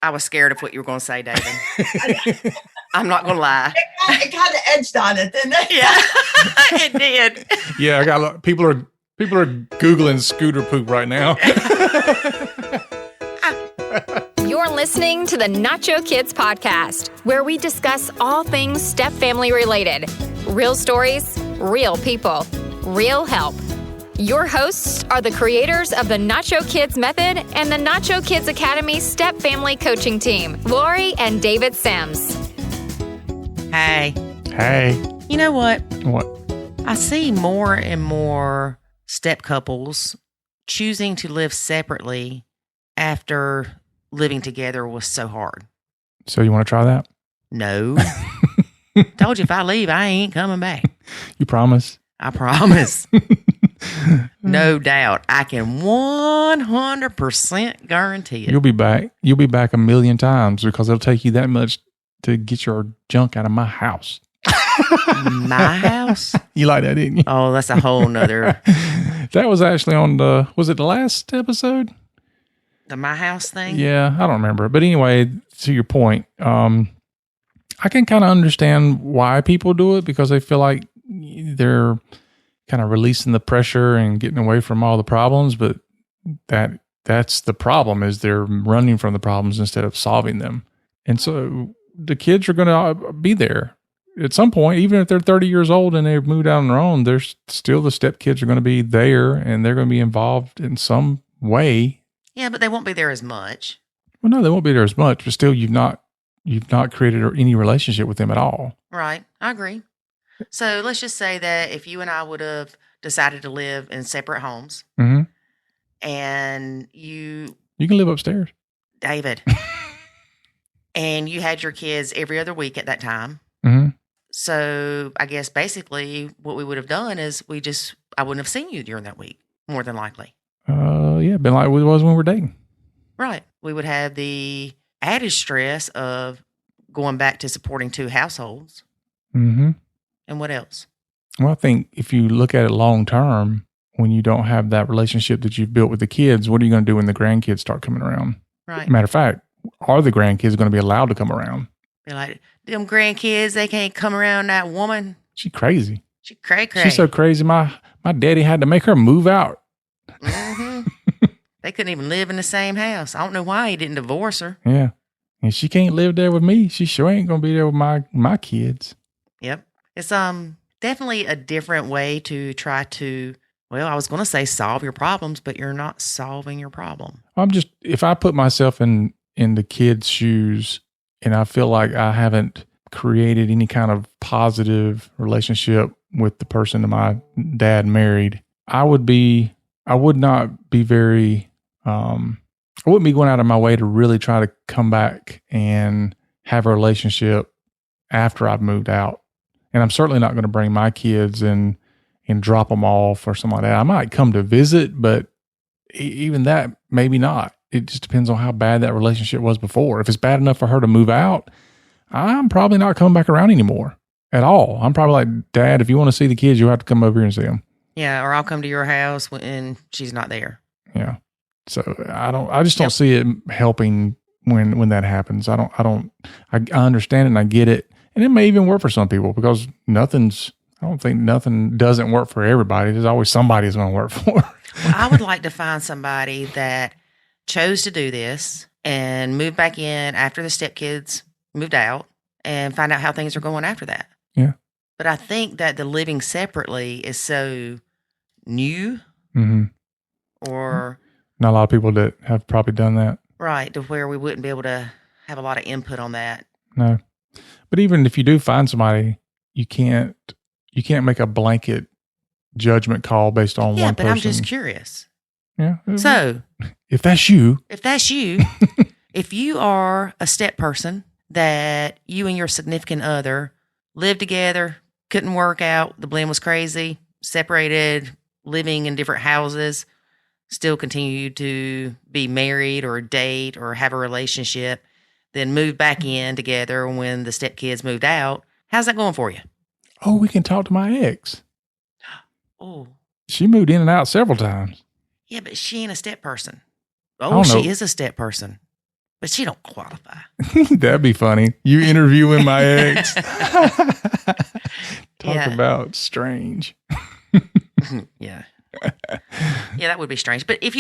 I was scared of what you were going to say, David. I'm not going to lie. It kind of edged on it, didn't it? Yeah, it did. Yeah, I got people are Googling scooter poop right now. You're listening to the Nacho Kids Podcast, where we discuss all things step family related. Real stories, real people, real help. Your hosts are the creators of the Nacho Kids Method and the Nacho Kids Academy Step Family Coaching Team, Lori and David Sims. Hey. You know what? What? I see more and more step couples choosing to live separately after living together was so hard. So you want to try that? No. Told you if I leave, I ain't coming back. You promise? I promise. No doubt. I can 100% guarantee it. You'll be back. You'll be back a million times because it'll take you that much to get your junk out of my house. My house? You like that, didn't you? Oh, that's a whole nother. That was actually on was it the last episode? The my house thing? Yeah, I don't remember. But anyway, to your point, I can kind of understand why people do it because they feel like they're kind of releasing the pressure and getting away from all the problems. But that's the problem is they're running from the problems instead of solving them. And so the kids are going to be there at some point, even if they're 30 years old and they've moved out on their own, there's still the stepkids are going to be there and they're going to be involved in some way. Yeah, but they won't be there as much. Well, no, they won't be there as much, but still you've not created any relationship with them at all. Right. I agree. So let's just say that if you and I would have decided to live in separate homes and you can live upstairs, David, and you had your kids every other week at that time. Mm-hmm. So I guess basically what we would have done is I wouldn't have seen you during that week, more than likely. Yeah, been like it was when we were dating. Right. We would have the added stress of going back to supporting two households. Mm-hmm. And what else? Well, I think if you look at it long term, when you don't have that relationship that you've built with the kids, what are you going to do when the grandkids start coming around? Right. Matter of fact, are the grandkids going to be allowed to come around? Be like, them grandkids, they can't come around that woman. She crazy. She cray. She's so crazy. My daddy had to make her move out. Mm-hmm. They couldn't even live in the same house. I don't know why he didn't divorce her. Yeah. And she can't live there with me. She sure ain't going to be there with my kids. Yep. It's definitely a different way to try to, well, I was going to say solve your problems, but you're not solving your problem. If I put myself in the kids' shoes and I feel like I haven't created any kind of positive relationship with the person that my dad married, I wouldn't be going out of my way to really try to come back and have a relationship after I've moved out. And I'm certainly not going to bring my kids and drop them off or something like that. I might come to visit, but even that, maybe not. It just depends on how bad that relationship was before. If it's bad enough for her to move out, I'm probably not coming back around anymore at all. I'm probably like, Dad, if you want to see the kids, you'll have to come over here and see them. Yeah, or I'll come to your house when she's not there. Yeah. So I just don't see it helping when that happens. I understand it and I get it. And it may even work for some people because I don't think nothing doesn't work for everybody. There's always somebody it's going to work for. Well, I would like to find somebody that chose to do this and move back in after the stepkids moved out and find out how things are going after that. Yeah. But I think that the living separately is so new or not a lot of people that have probably done that. Right. To where we wouldn't be able to have a lot of input on that. No. But even if you do find somebody, you can't make a blanket judgment call based on one person. Yeah, but I'm just curious. Yeah. So if that's you, if you are a step person that you and your significant other lived together, couldn't work out, the blend was crazy, separated, living in different houses, still continue to be married or date or have a relationship, then move back in together when the stepkids moved out. How's that going for you? Oh, we can talk to my ex. Oh. She moved in and out several times. Yeah, but she ain't a step person. Oh, she is a step person. but she don't qualify. That'd be funny. You interviewing my ex. Talk about strange. Yeah. Yeah, that would be strange. But if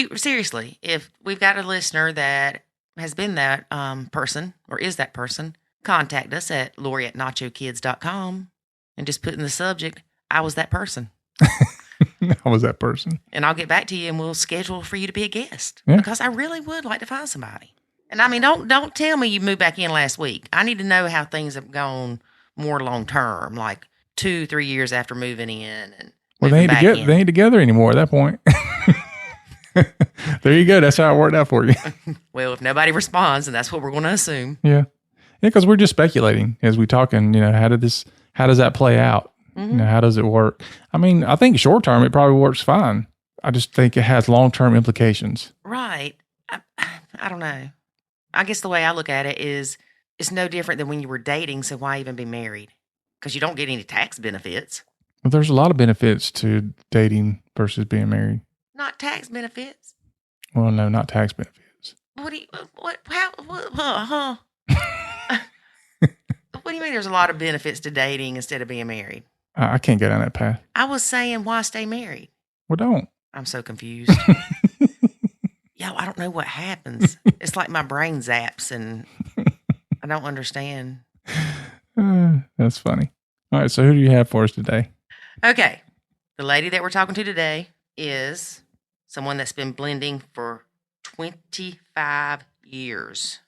we've got a listener that has been that person or is that person, contact us at Lori@nachokids.com and just put in the subject, I was that person. I was that person. And I'll get back to you and we'll schedule for you to be a guest. Yeah. Because I really would like to find somebody. And I mean, don't tell me you moved back in last week. I need to know how things have gone more long term, like 2-3 years after moving in. And they ain't together anymore at that point. There you go. That's how it worked out for you. Well, if nobody responds, then that's what we're going to assume. Yeah. Because we're just speculating as we talk, and how does that play out? Mm-hmm. How does it work? I mean, I think short term it probably works fine. I just think it has long term implications. Right. I don't know. I guess the way I look at it is it's no different than when you were dating. So why even be married? Because you don't get any tax benefits. Well, there's a lot of benefits to dating versus being married. Not tax benefits. Well, no, not tax benefits. What do you mean there's a lot of benefits to dating instead of being married? I can't go down that path. I was saying, why stay married? Well, don't. I'm so confused. Yo, I don't know what happens. It's like my brain zaps and I don't understand. That's funny. All right, so who do you have for us today? Okay. The lady that we're talking to today is someone that's been blending for 25 years.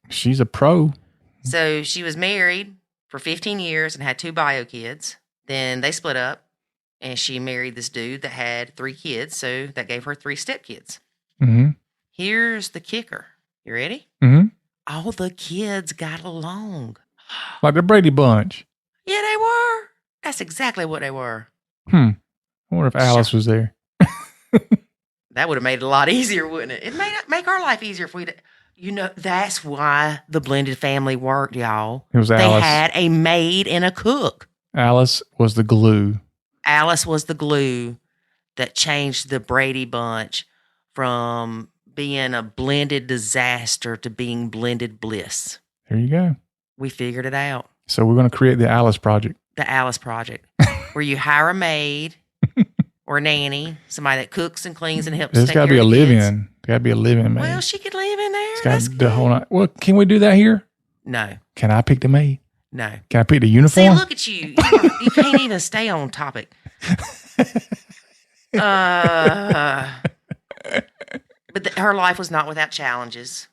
She's a pro. So she was married for 15 years and had 2 bio kids. Then they split up and she married this dude that had 3 kids. So that gave her 3 stepkids. Mm-hmm. Here's the kicker. You ready? Mm-hmm. All the kids got along. Like the Brady Bunch. Yeah, they were. That's exactly what they were. I wonder if Alice was there. That would have made it a lot easier, wouldn't it? It made make our life easier if we that's why the blended family worked, y'all. It was Alice. They had a maid and a cook. Alice was the glue. Alice was the glue that changed the Brady Bunch from being a blended disaster to being blended bliss. There you go. We figured it out. So we're going to create the Alice Project. The Alice Project, where you hire a maid or a nanny, somebody that cooks and cleans and helps. There's got to be a live-in. Got to be a live-in maid. Well, she could live in there. That's the whole night. Well, can we do that here? No. Can I pick the maid? No. Can I pick the uniform? See, look at you. You can't even stay on topic. But her life was not without challenges.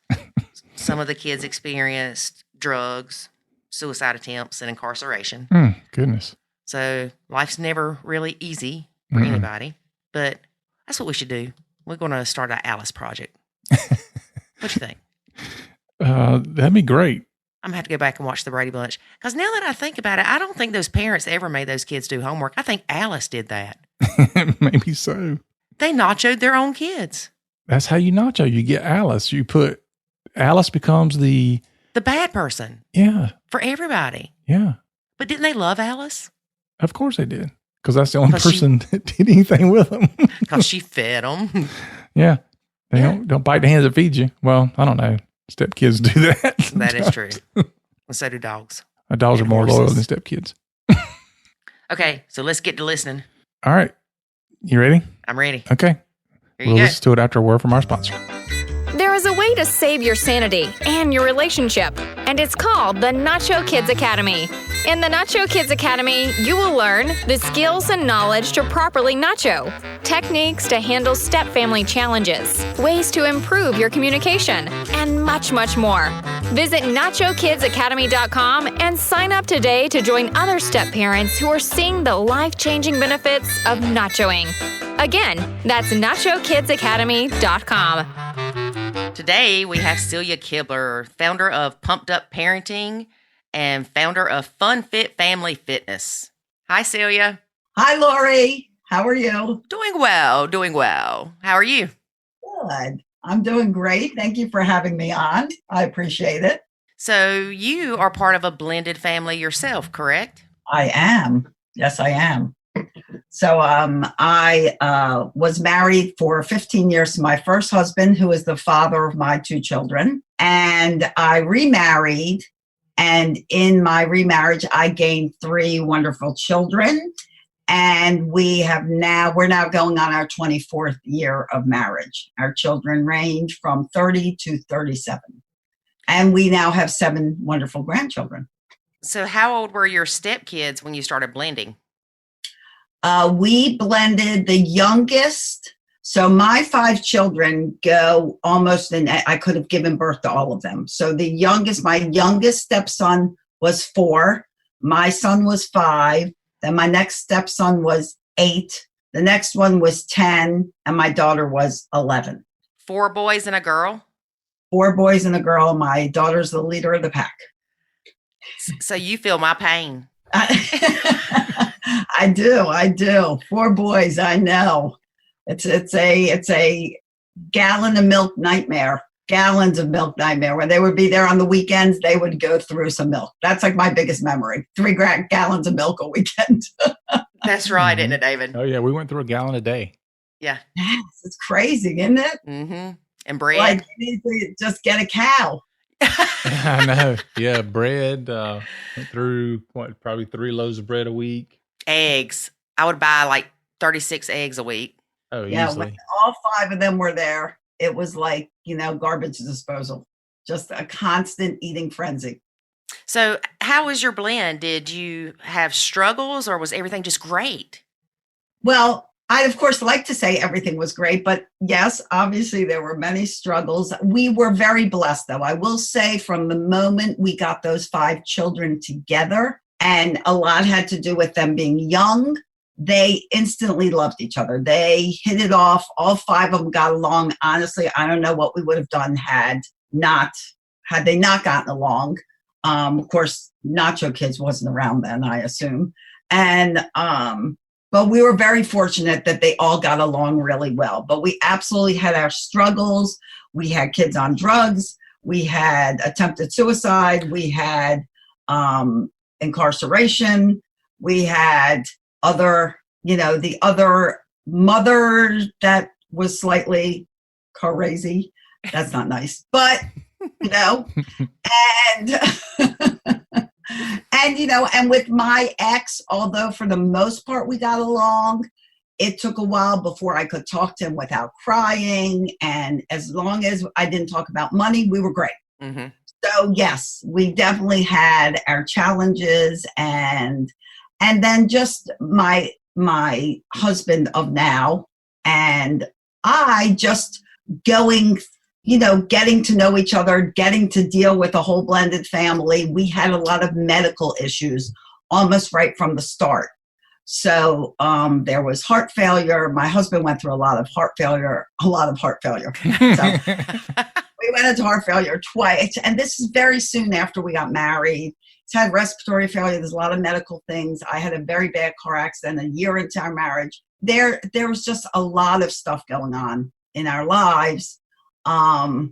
Some of the kids experienced drugs, suicide attempts, and incarceration. Goodness. So life's never really easy for anybody. But that's what we should do. We're going to start our Alice Project. What you think? That'd be great. I'm going to have to go back and watch the Brady Bunch. Because now that I think about it, I don't think those parents ever made those kids do homework. I think Alice did that. Maybe so. They nachoed their own kids. That's how you nacho. You get Alice. You put Alice becomes the bad person. Yeah. For everybody. Yeah. But didn't they love Alice? Of course they did. Because that's the only person that did anything with them. Because she fed them. Yeah. They don't bite the hands that feed you. Well, I don't know. Stepkids do that. That is true. And so do dogs. Dogs are more loyal than stepkids. Okay, so let's get to listening. All right. You ready? I'm ready. Okay. We'll listen to it after a word from our sponsor. There is a way to save your sanity and your relationship, and it's called the Nacho Kids Academy. In the Nacho Kids Academy, you will learn the skills and knowledge to properly nacho, techniques to handle stepfamily challenges, ways to improve your communication, and much, much more. Visit NachoKidsAcademy.com and sign up today to join other step-parents who are seeing the life-changing benefits of nachoing. Again, that's NachoKidsAcademy.com. Today, we have Celia Kibler, founder of Pumped Up Parenting and founder of Funfit Family Fitness. Hi, Celia. Hi, Lori. How are you? Doing well, doing well. How are you? Good. I'm doing great. Thank you for having me on. I appreciate it. So you are part of a blended family yourself, correct? I am. Yes, I am. So I was married for 15 years to my first husband, who is the father of my 2 children. And I remarried. And in my remarriage, I gained 3 wonderful children. And we're now going on our 24th year of marriage. Our children range from 30 to 37. And we now have 7 wonderful grandchildren. So how old were your stepkids when you started blending? We blended the youngest. So my 5 children go almost, and I could have given birth to all of them. So my youngest stepson was 4. My son was 5. Then my next stepson was 8. The next one was 10. And my daughter was 11. 4 boys and a girl? 4 boys and a girl. My daughter's the leader of the pack. So you feel my pain. I do. 4 boys. I know. It's a gallons of milk nightmare. When they would be there on the weekends, they would go through some milk. That's like my biggest memory. 3 gallons of milk a weekend. That's right, isn't it, David? Oh yeah, we went through a gallon a day. Yeah. Yes, it's crazy, isn't it? Mm-hmm. And bread. Like you need to just get a cow. I know. Yeah, bread. Went through probably 3 loaves of bread a week. Eggs. I would buy like 36 eggs a week. Oh, Yeah, easily. when all 5 of them were there, it was like, garbage disposal. Just a constant eating frenzy. So how was your blend? Did you have struggles or was everything just great? Well, I'd of course like to say everything was great, but yes, obviously there were many struggles. We were very blessed though. I will say from the moment we got those 5 children together, and a lot had to do with them being young, they instantly loved each other. They hit it off. All 5 of them got along. Honestly, I don't know what we would have done had they not gotten along. Of course, Nacho Kids wasn't around then, I assume. And, but we were very fortunate that they all got along really well. But we absolutely had our struggles. We had kids on drugs. We had attempted suicide. We had incarceration. We had the other mother that was slightly crazy. That's not nice, but and and with my ex, although for the most part we got along, it took a while before I could talk to him without crying. And as long as I didn't talk about money, we were great. Mm-hmm. So yes, we definitely had our challenges, and then just my husband of now and I just getting to know each other, getting to deal with a whole blended family. We had a lot of medical issues almost right from the start. So there was heart failure. My husband went through a lot of heart failure. So we went into heart failure twice. And this is very soon after we got married. He's had respiratory failure. There's a lot of medical things. I had a very bad car accident a year into our marriage. There was just a lot of stuff going on in our lives. But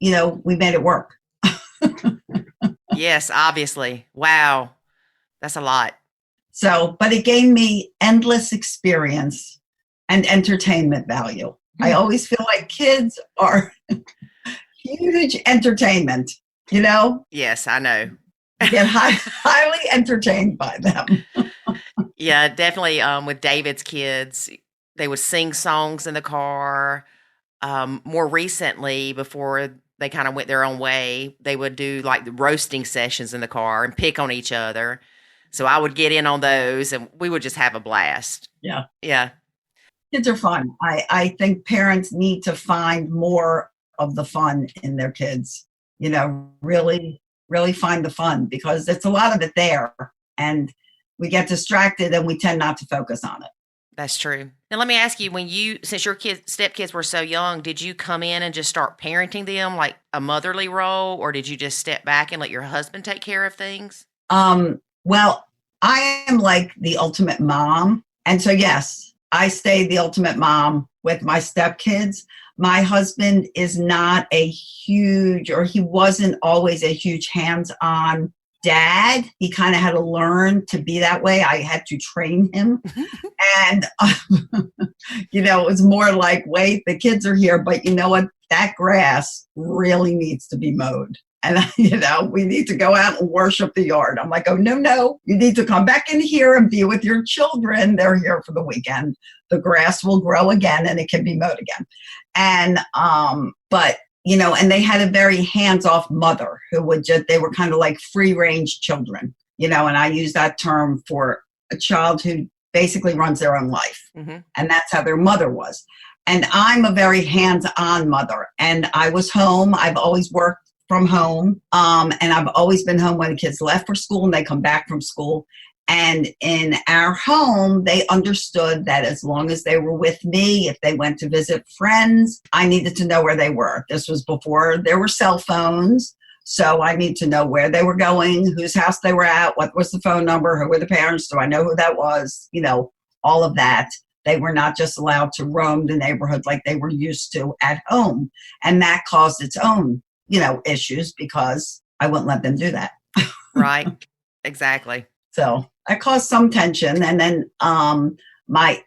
we made it work. Yes, obviously. Wow. That's a lot. So, but it gave me endless experience and entertainment value. Mm-hmm. I always feel like kids are huge entertainment, Yes, I know. You get highly entertained by them. Yeah, definitely. With David's kids, they would sing songs in the car. More recently, before they kind of went their own way, they would do like the roasting sessions in the car and pick on each other. So I would get in on those and we would just have a blast. Yeah. Yeah. Kids are fun. I think parents need to find more of the fun in their kids, really, really find the fun, because it's a lot of it there and we get distracted and we tend not to focus on it. That's true. Now, let me ask you, since your stepkids were so young, did you come in and just start parenting them like a motherly role, or did you just step back and let your husband take care of things? Well, I am like the ultimate mom. And so, yes, I stayed the ultimate mom with my stepkids. My husband is not he wasn't always a huge hands-on dad. He kind of had to learn to be that way. I had to train him. And, it was more like, wait, the kids are here, but you know what? that grass really needs to be mowed. And, we need to go out and worship the yard. I'm like, oh, no, you need to come back in here and be with your children. They're here for the weekend. The grass will grow again and it can be mowed again. And, but, and they had a very hands-off mother who they were kind of like free-range children, and I use that term for a child who basically runs their own life. Mm-hmm. And that's how their mother was. And I'm a very hands-on mother. And I was home. I've always worked from home. And I've always been home when the kids left for school and they come back from school. And in our home, they understood that as long as they were with me, if they went to visit friends, I needed to know where they were. This was before there were cell phones. So I need to know where they were going, whose house they were at, what was the phone number, who were the parents, do I know who that was, all of that. They were not just allowed to roam the neighborhood like they were used to at home. And that caused its own issues because I wouldn't let them do that. Right. Exactly. So that caused some tension. And then my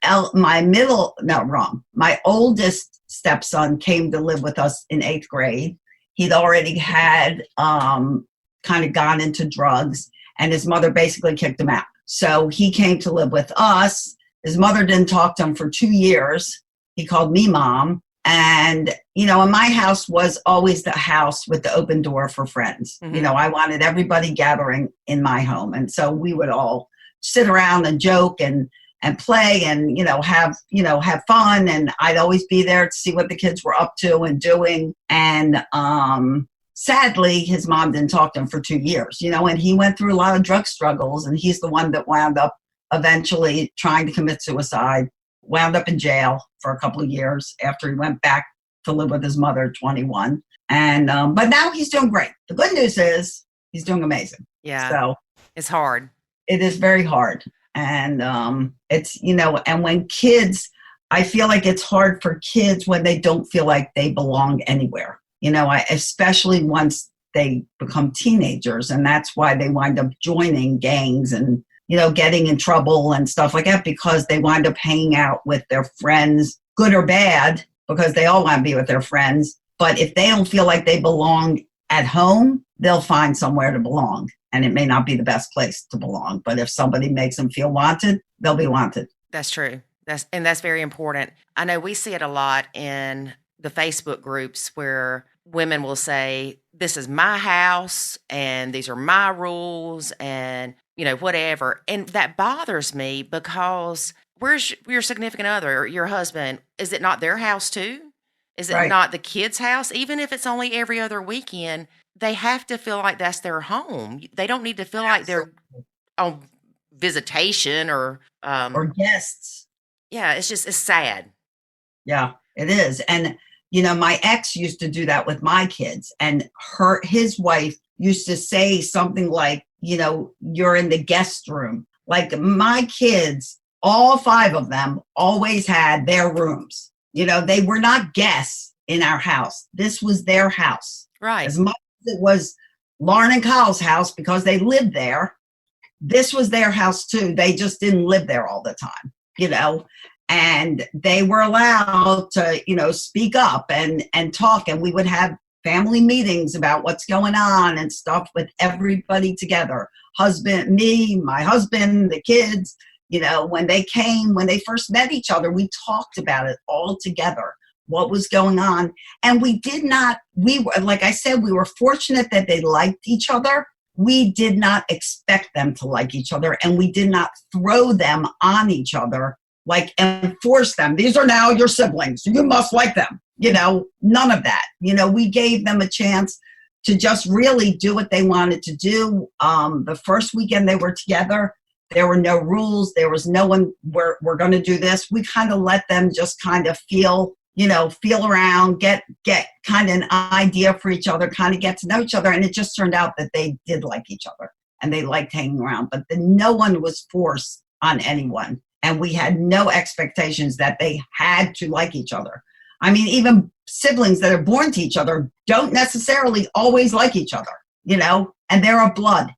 oldest stepson came to live with us in 8th grade. He'd already had kind of gone into drugs and his mother basically kicked him out. So he came to live with us. His mother didn't talk to him for 2 years. He called me mom. And, and my house was always the house with the open door for friends. Mm-hmm. I wanted everybody gathering in my home. And so we would all sit around and joke and play and, have fun. And I'd always be there to see what the kids were up to and doing. And sadly, his mom didn't talk to him for 2 years, and he went through a lot of drug struggles. And he's the one that wound up eventually trying to commit suicide. Wound up in jail for a couple of years after he went back to live with his mother at 21. And, but now he's doing great. The good news is he's doing amazing. Yeah. So it's hard. It is very hard. And it's, and when kids, I feel like it's hard for kids when they don't feel like they belong anywhere, especially once they become teenagers. And that's why they wind up joining gangs and, getting in trouble and stuff like that, because they wind up hanging out with their friends, good or bad, because they all want to be with their friends. But if they don't feel like they belong at home, they'll find somewhere to belong. And it may not be the best place to belong. But if somebody makes them feel wanted, they'll be wanted. That's true. That's very important. I know we see it a lot in the Facebook groups where women will say, this is my house and these are my rules and whatever. And that bothers me because where's your significant other or your husband? Is it not their house too? Is it not the kids' house? Even if it's only every other weekend, they have to feel like that's their home. They don't need to feel like they're on visitation or guests. Yeah, it's sad. Yeah, it is. And, my ex used to do that with my kids, and his wife used to say something like, you're in the guest room. Like my kids, all 5 of them always had their rooms. They were not guests in our house. This was their house. Right. As much as it was Lauren and Kyle's house because they lived there, this was their house too. They just didn't live there all the time, and they were allowed to, speak up and talk. And we would have family meetings about what's going on and stuff with everybody together. Me, my husband, the kids, when they first met each other, we talked about it all together, what was going on. And like I said, we were fortunate that they liked each other. We did not expect them to like each other, and we did not throw them on each other, and force them. These are now your siblings. You must like them. None of that. We gave them a chance to just really do what they wanted to do. The first weekend they were together, there were no rules. There was no one, we're going to do this. We kind of let them just kind of feel around, get kind of an idea for each other, kind of get to know each other. And it just turned out that they did like each other and they liked hanging around, but no one was forced on anyone. And we had no expectations that they had to like each other. I mean, even siblings that are born to each other don't necessarily always like each other, and they're of blood,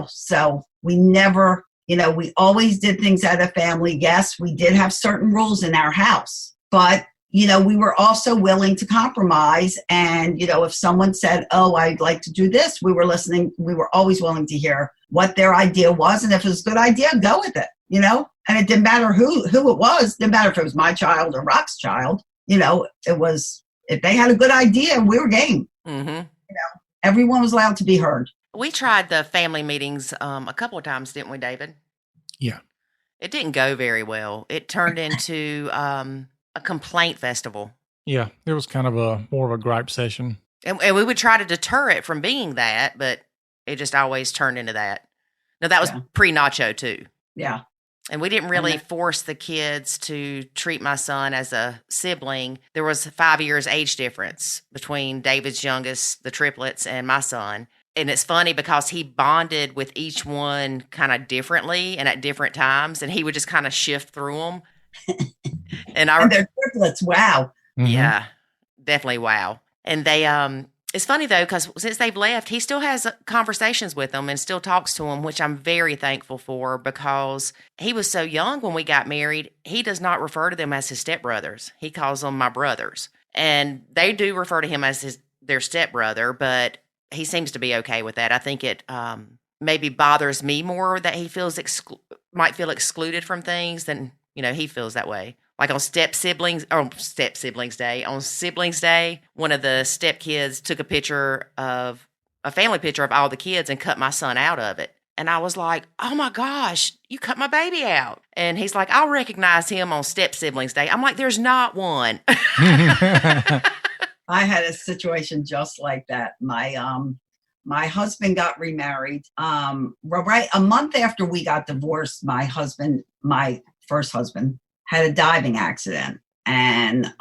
so we never, we always did things as a family. Yes, we did have certain rules in our house, but, we were also willing to compromise. And, if someone said, oh, I'd like to do this, we were listening. We were always willing to hear what their idea was. And if it was a good idea, go with it, and it didn't matter who it was. It didn't matter if it was my child or Rock's child, it was, if they had a good idea, we were game. Mm-hmm. Everyone was allowed to be heard. We tried the family meetings a couple of times, didn't we, David? Yeah. It didn't go very well. It turned into a complaint festival. Yeah, there was kind of more of a gripe session. And we would try to deter it from being that, but it just always turned into that. Now, that was pre-Nacho, too. Yeah. And we didn't really force the kids to treat my son as a sibling. There was 5 years age difference between David's youngest, the triplets, and my son. And it's funny because he bonded with each one kind of differently and at different times, and he would just kind of shift through them. And they're triplets. Wow. Mm-hmm. Yeah, definitely wow. And they, it's funny though, because since they've left, he still has conversations with them and still talks to them, which I'm very thankful for, because he was so young when we got married. He does not refer to them as his stepbrothers. He calls them my brothers, and they do refer to him as their stepbrother, but he seems to be okay with that. I think it maybe bothers me more that he feels might feel excluded from things than, he feels that way. Like on Siblings Day, one of the stepkids took a family picture of all the kids and cut my son out of it. And I was like, oh my gosh, you cut my baby out. And he's like, I'll recognize him on Siblings Day. I'm like, there's not one. I had a situation just like that. My husband got remarried. Right a month after we got divorced, my first husband, had a diving accident, and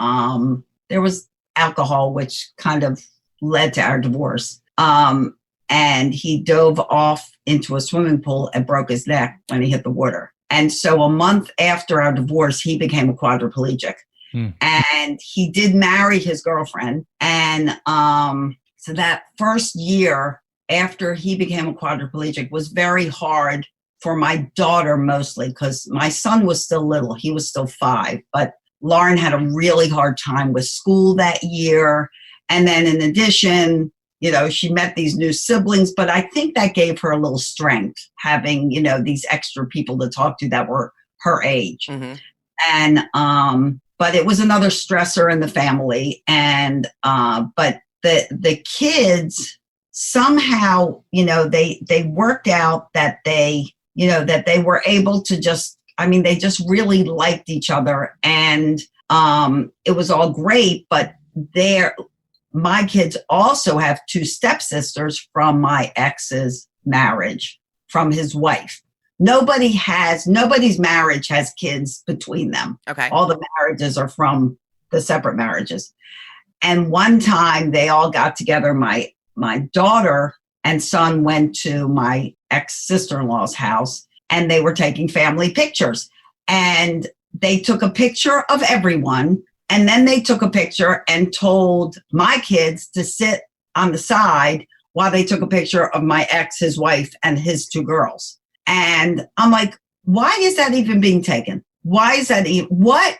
there was alcohol, which kind of led to our divorce. And he dove off into a swimming pool and broke his neck when he hit the water. And so a month after our divorce, he became a quadriplegic. And he did marry his girlfriend. And so that first year after he became a quadriplegic was very hard for my daughter, mostly because my son was still little. He was still 5. But Lauren had a really hard time with school that year. And then in addition, she met these new siblings. But I think that gave her a little strength, having, these extra people to talk to that were her age. Mm-hmm. And but it was another stressor in the family. And but the kids somehow, they worked out that they were able to they just really liked each other. And it was all great. But my kids also have 2 stepsisters from my ex's marriage, from his wife. Nobody's marriage has kids between them. Okay. All the marriages are from the separate marriages. And one time they all got together. My daughter and son went to my ex-sister-in-law's house, and they were taking family pictures. And they took a picture of everyone, and then they took a picture and told my kids to sit on the side while they took a picture of my ex, his wife, and his 2 girls. And I'm like, why is that even being taken? Why is that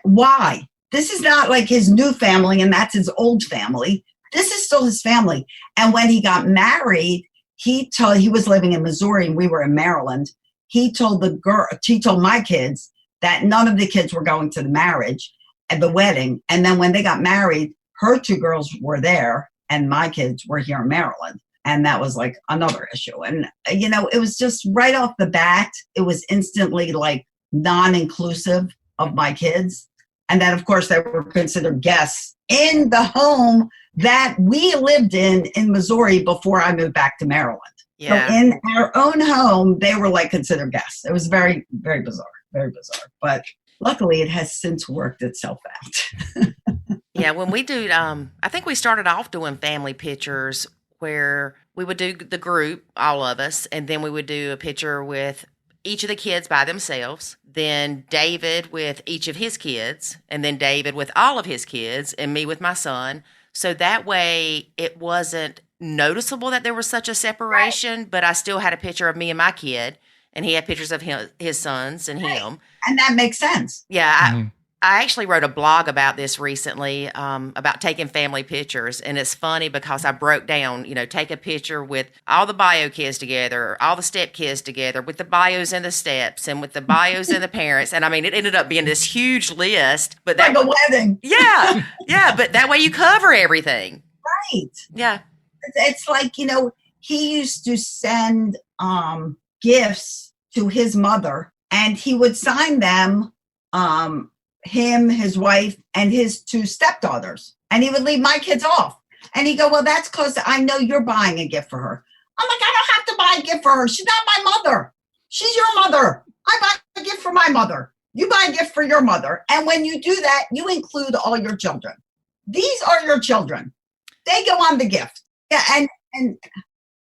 why? This is not like his new family and that's his old family. This is still his family. And when he got married, he was living in Missouri and we were in Maryland. He told my kids that none of the kids were going to the marriage at the wedding. And then when they got married, her 2 girls were there and my kids were here in Maryland. And that was like another issue. And, it was just right off the bat, it was instantly like non-inclusive of my kids. And then, of course, they were considered guests in the home that we lived in Missouri before I moved back to Maryland. Yeah. So in our own home, they were like considered guests. It was very, very bizarre, very bizarre. But luckily, it has since worked itself out. Yeah, when we do, I think we started off doing family pictures where we would do the group, all of us, and then we would do a picture with each of the kids by themselves, then David with each of his kids, and then David with all of his kids, and me with my son. So that way it wasn't noticeable that there was such a separation, right. But I still had a picture of me and my kid, and he had pictures of his sons and him. And that makes sense. Yeah, I actually wrote a blog about this recently, about taking family pictures. And it's funny because I broke down, take a picture with all the bio kids together, all the step kids together, with the bios and the steps, and with the bios and the parents. And I mean, it ended up being this huge list. But like a wedding. Yeah. Yeah. But that way you cover everything. Right. Yeah. It's like, he used to send gifts to his mother, and he would sign them, him, his wife, and his 2 stepdaughters. And he would leave my kids off. And he'd go, well, that's because I know you're buying a gift for her. I'm like, I don't have to buy a gift for her. She's not my mother. She's your mother. I buy a gift for my mother. You buy a gift for your mother. And when you do that, you include all your children. These are your children. They go on the gift. Yeah, and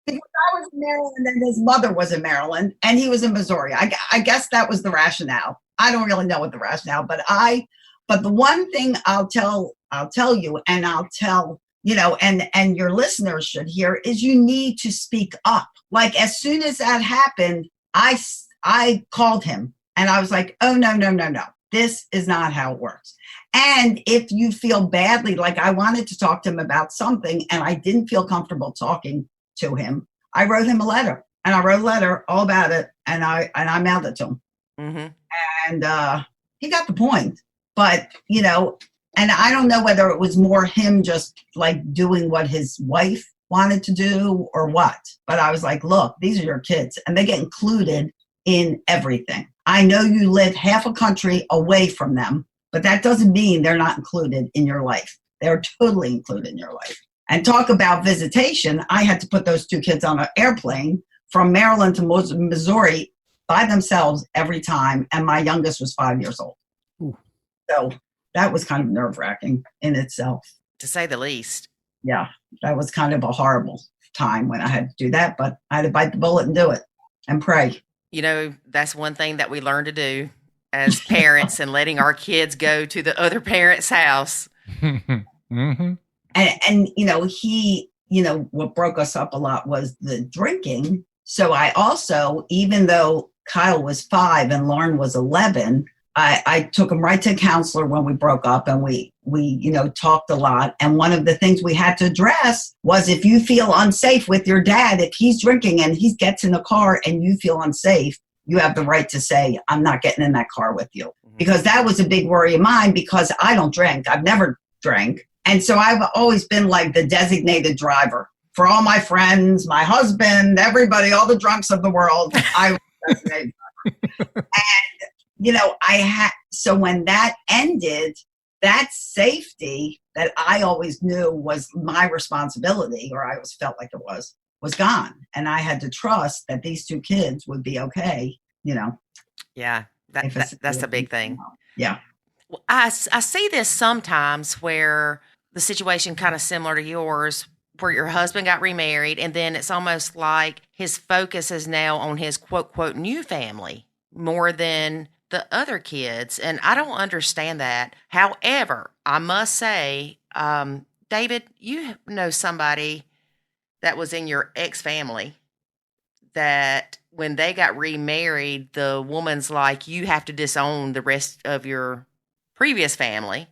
because I was in Maryland and his mother was in Maryland and he was in Missouri. I guess that was the rationale. I don't really know what the rationale, but the one thing I'll tell you, and I'll tell, and your listeners should hear, is you need to speak up. Like, as soon as that happened, I called him and I was like, oh, no. This is not how it works. And if you feel badly, like I wanted to talk to him about something and I didn't feel comfortable talking to him, I wrote him a letter, and I wrote a letter all about it, and I mailed it to him. Mm-hmm. And he got the point. But, and I don't know whether it was more him just like doing what his wife wanted to do or what. But I was like, look, these are your kids, and they get included in everything. I know you live half a country away from them, but that doesn't mean they're not included in your life. They're totally included in your life. And talk about visitation. I had to put those 2 kids on an airplane from Maryland to Missouri by themselves every time. And my youngest was 5 years old. Ooh. So that was kind of nerve-wracking in itself. To say the least. Yeah, that was kind of a horrible time when I had to do that. But I had to bite the bullet and do it and pray. That's one thing that we learn to do as parents and letting our kids go to the other parent's house. Mm-hmm. And he, what broke us up a lot was the drinking. So I also, even though Kyle was 5 and Lauren was 11, I took him right to a counselor when we broke up, and we talked a lot. And one of the things we had to address was, if you feel unsafe with your dad, if he's drinking and he gets in the car and you feel unsafe, you have the right to say, I'm not getting in that car with you. Mm-hmm. Because that was a big worry of mine, because I don't drink. I've never drank. And so I've always been like the designated driver for all my friends, my husband, everybody, all the drunks of the world. I was the designated driver. And, so when that ended, that safety that I always knew was my responsibility, or I always felt like it was gone. And I had to trust that these 2 kids would be okay, Yeah, that's a big thing. Yeah. Well, I see this sometimes where the situation kind of similar to yours, where your husband got remarried, and then it's almost like his focus is now on his quote new family more than the other kids. And I don't understand that. However, I must say, David, you know somebody that was in your ex-family that when they got remarried, the woman's like, you have to disown the rest of your previous family.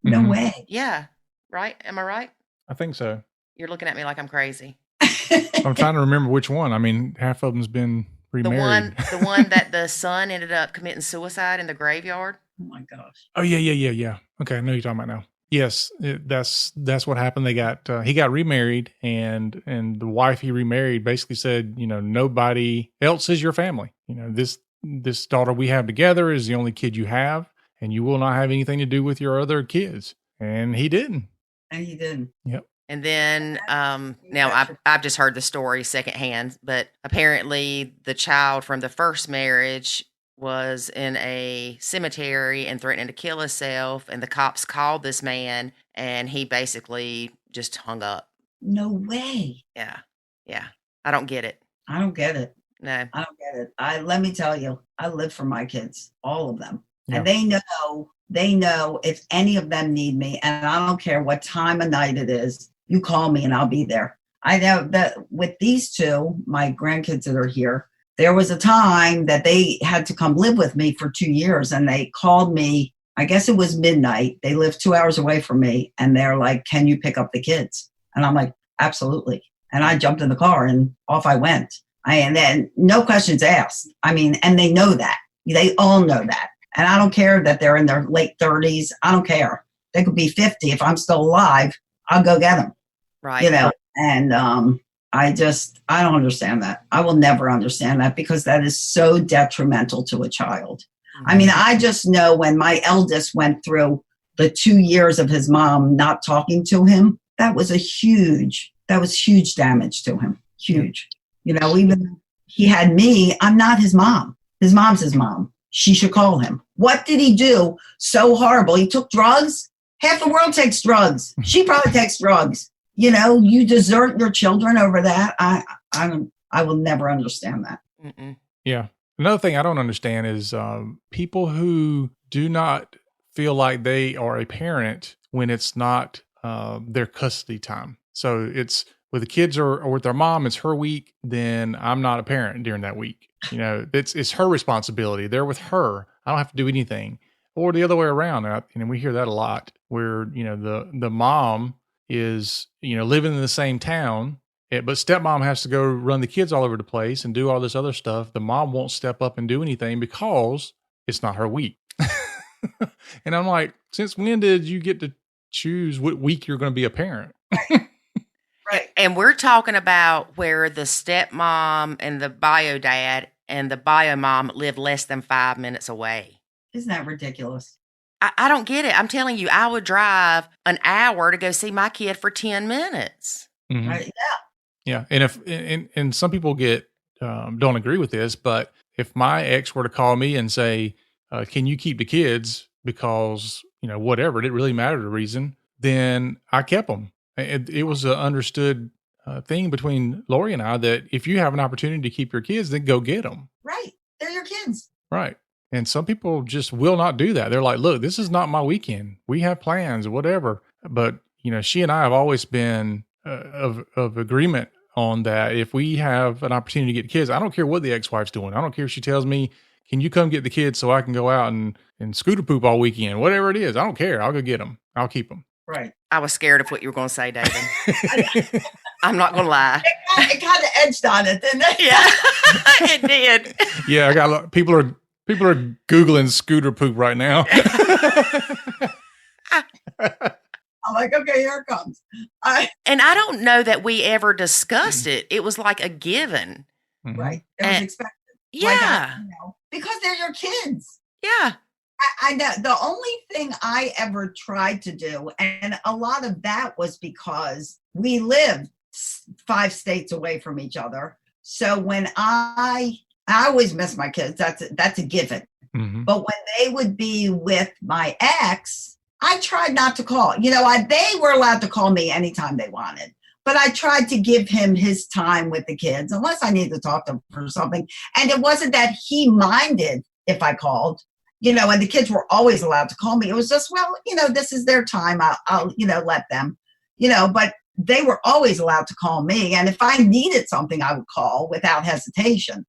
No way. Yeah. Right? Am I right? I think so. You're looking at me like I'm crazy. I'm trying to remember which one. I mean, half of them's been remarried. The one that the son ended up committing suicide in the graveyard. Oh my gosh. Oh yeah. Okay, I know who you're talking about now. Yes, that's what happened. He got remarried, and the wife he remarried basically said, nobody else is your family. This daughter we have together is the only kid you have, and you will not have anything to do with your other kids. And he didn't. Yep. And then now I've just heard the story secondhand, but apparently the child from the first marriage was in a cemetery and threatening to kill himself, and the cops called this man, and he basically just hung up. No way. Yeah. I don't get it. No, I don't get it. Let me tell you, I live for my kids, all of them. Yeah. And they know if any of them need me, and I don't care what time of night it is, you call me and I'll be there. I know that with these 2, my grandkids that are here, there was a time that they had to come live with me for 2 years, and they called me I guess it was midnight. They live 2 hours away from me. And they're like, can you pick up the kids? And I'm like, absolutely. And I jumped in the car and off I went. And then no questions asked. I mean, and they know that. They all know that. And I don't care that they're in their late 30s. I don't care. They could be 50. If I'm still alive, I'll go get them. Right. You know, and I don't understand that. I will never understand that because that is so detrimental to a child. I mean, I just know when my eldest went through the 2 years of his mom not talking to him, that was huge damage to him. Huge. You know, even he had me, I'm not his mom. His mom's his mom. She should call him. What did he do so horrible? He took drugs. Half the world takes drugs. She probably takes drugs. You know, you desert your children over that. I will never understand that. Mm-mm. Yeah. Another thing I don't understand is people who do not feel like they are a parent when it's not their custody time. So it's with the kids or with their mom, it's her week, then I'm not a parent during that week. You know, it's her responsibility. They're with her. I don't have to do anything. Or the other way around. And we hear that a lot where, you know, the mom is, you know, living in the same town, but stepmom has to go run the kids all over the place and do all this other stuff. The mom won't step up and do anything because it's not her week. And I'm like, since when did you get to choose what week you're going to be a parent? Right. And we're talking about where the stepmom and the bio dad and the bio mom live less than 5 minutes away. Isn't that ridiculous? I don't get it. I'm telling you, I would drive an hour to go see my kid for 10 minutes. Mm-hmm. Right? Yeah. Yeah. And some people don't agree with this, but if my ex were to call me and say, can you keep the kids because, you know, whatever, it didn't really matter the reason, then I kept them. It was an understood thing between Lori and I that if you have an opportunity to keep your kids, then go get them. Right. They're your kids. Right. And some people just will not do that. They're like, look, this is not my weekend. We have plans or whatever. But, you know, she and I have always been of agreement on that. If we have an opportunity to get kids, I don't care what the ex-wife's doing. I don't care if she tells me, can you come get the kids so I can go out and scooter poop all weekend? Whatever it is. I don't care. I'll go get them. I'll keep them. Right. I was scared of what you were going to say, David. I'm not going to lie. It kind of edged on it, didn't it? Yeah, it did. Yeah, I got people are Googling scooter poop right now. I'm like, okay, here it comes. And I don't know that we ever discussed it. It was like a given. Mm-hmm. Right. It was expected. Yeah. Like, because they're your kids. Yeah. I know. The only thing I ever tried to do, and a lot of that was because we lived 5 states away from each other. So when I always miss my kids, that's a given. Mm-hmm. But when they would be with my ex, I tried not to call. You know, they were allowed to call me anytime they wanted. But I tried to give him his time with the kids, unless I needed to talk to him for something. And it wasn't that he minded if I called. You know, and the kids were always allowed to call me. It was just, well, you know, this is their time. I'll you know, let them, you know, but they were always allowed to call me. And if I needed something, I would call without hesitation.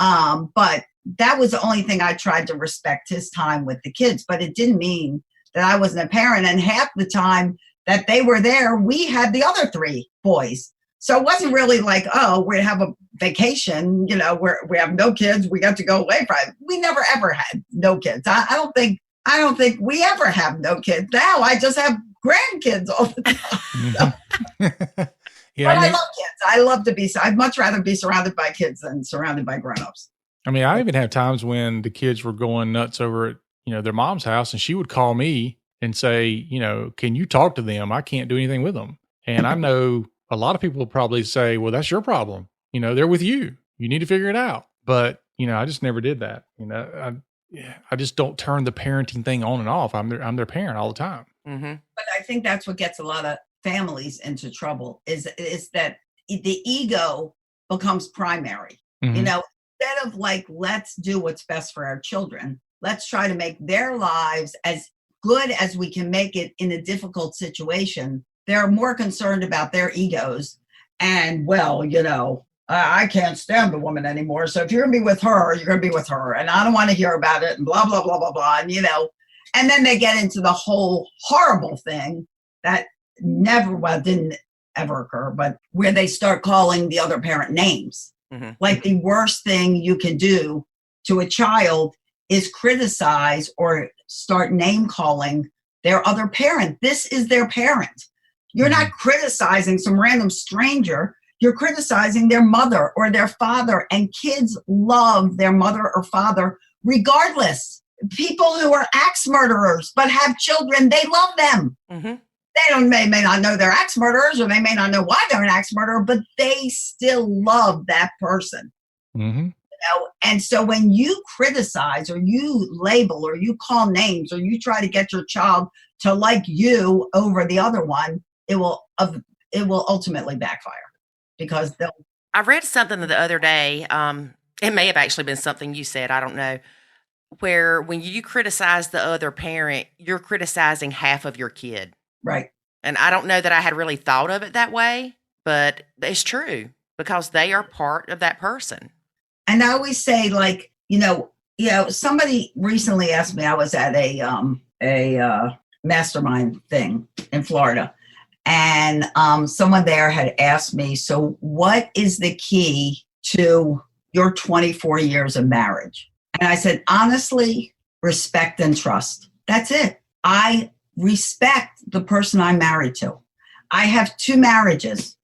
But that was the only thing I tried to respect his time with the kids. But it didn't mean that I wasn't a parent. And half the time that they were there, we had the other 3 boys. So it wasn't really like, oh, we have a vacation, you know, where we have no kids, we got to go away from it. We never ever had no kids. I don't think we ever have no kids. Now I just have grandkids all the time. So. Yeah, But I love kids. I'd much rather be surrounded by kids than surrounded by grown-ups. I mean, I even have times when the kids were going nuts over at, you know, their mom's house, and she would call me and say, you know, can you talk to them? I can't do anything with them. And I know a lot of people will probably say, well, that's your problem. You know, they're with you. You need to figure it out. But, you know, I just never did that. You know, I just don't turn the parenting thing on and off. I'm their parent all the time. Mm-hmm. But I think that's what gets a lot of families into trouble is that the ego becomes primary. Mm-hmm. You know, instead of like, let's do what's best for our children, let's try to make their lives as good as we can make it in a difficult situation. They're more concerned about their egos and, well, you know, I can't stand the woman anymore. So if you're going to be with her, you're going to be with her. And I don't want to hear about it and blah, blah, blah, blah, blah. And, you know, And then they get into the whole horrible thing that didn't ever occur, but where they start calling the other parent names. Mm-hmm. Like the worst thing you can do to a child is criticize or start name calling their other parent. This is their parent. You're not criticizing some random stranger. You're criticizing their mother or their father, and kids love their mother or father regardless. People who are axe murderers but have children, they love them. Mm-hmm. They may not know they're axe murderers, or they may not know why they're an axe murderer, but they still love that person. Mm-hmm. You know? And so when you criticize or you label or you call names or you try to get your child to like you over the other one, it will ultimately backfire, because I read something the other day. It may have actually been something you said, I don't know, where when you criticize the other parent, you're criticizing half of your kid. right. And I don't know that I had really thought of it that way, but it's true because they are part of that person. And I always say, like, somebody recently asked me, I was at a mastermind thing in Florida, and someone there had asked me, so what is the key to your 24 years of marriage? And I said, honestly, respect and trust. That's it. I respect the person I'm married to. I have 2 marriages,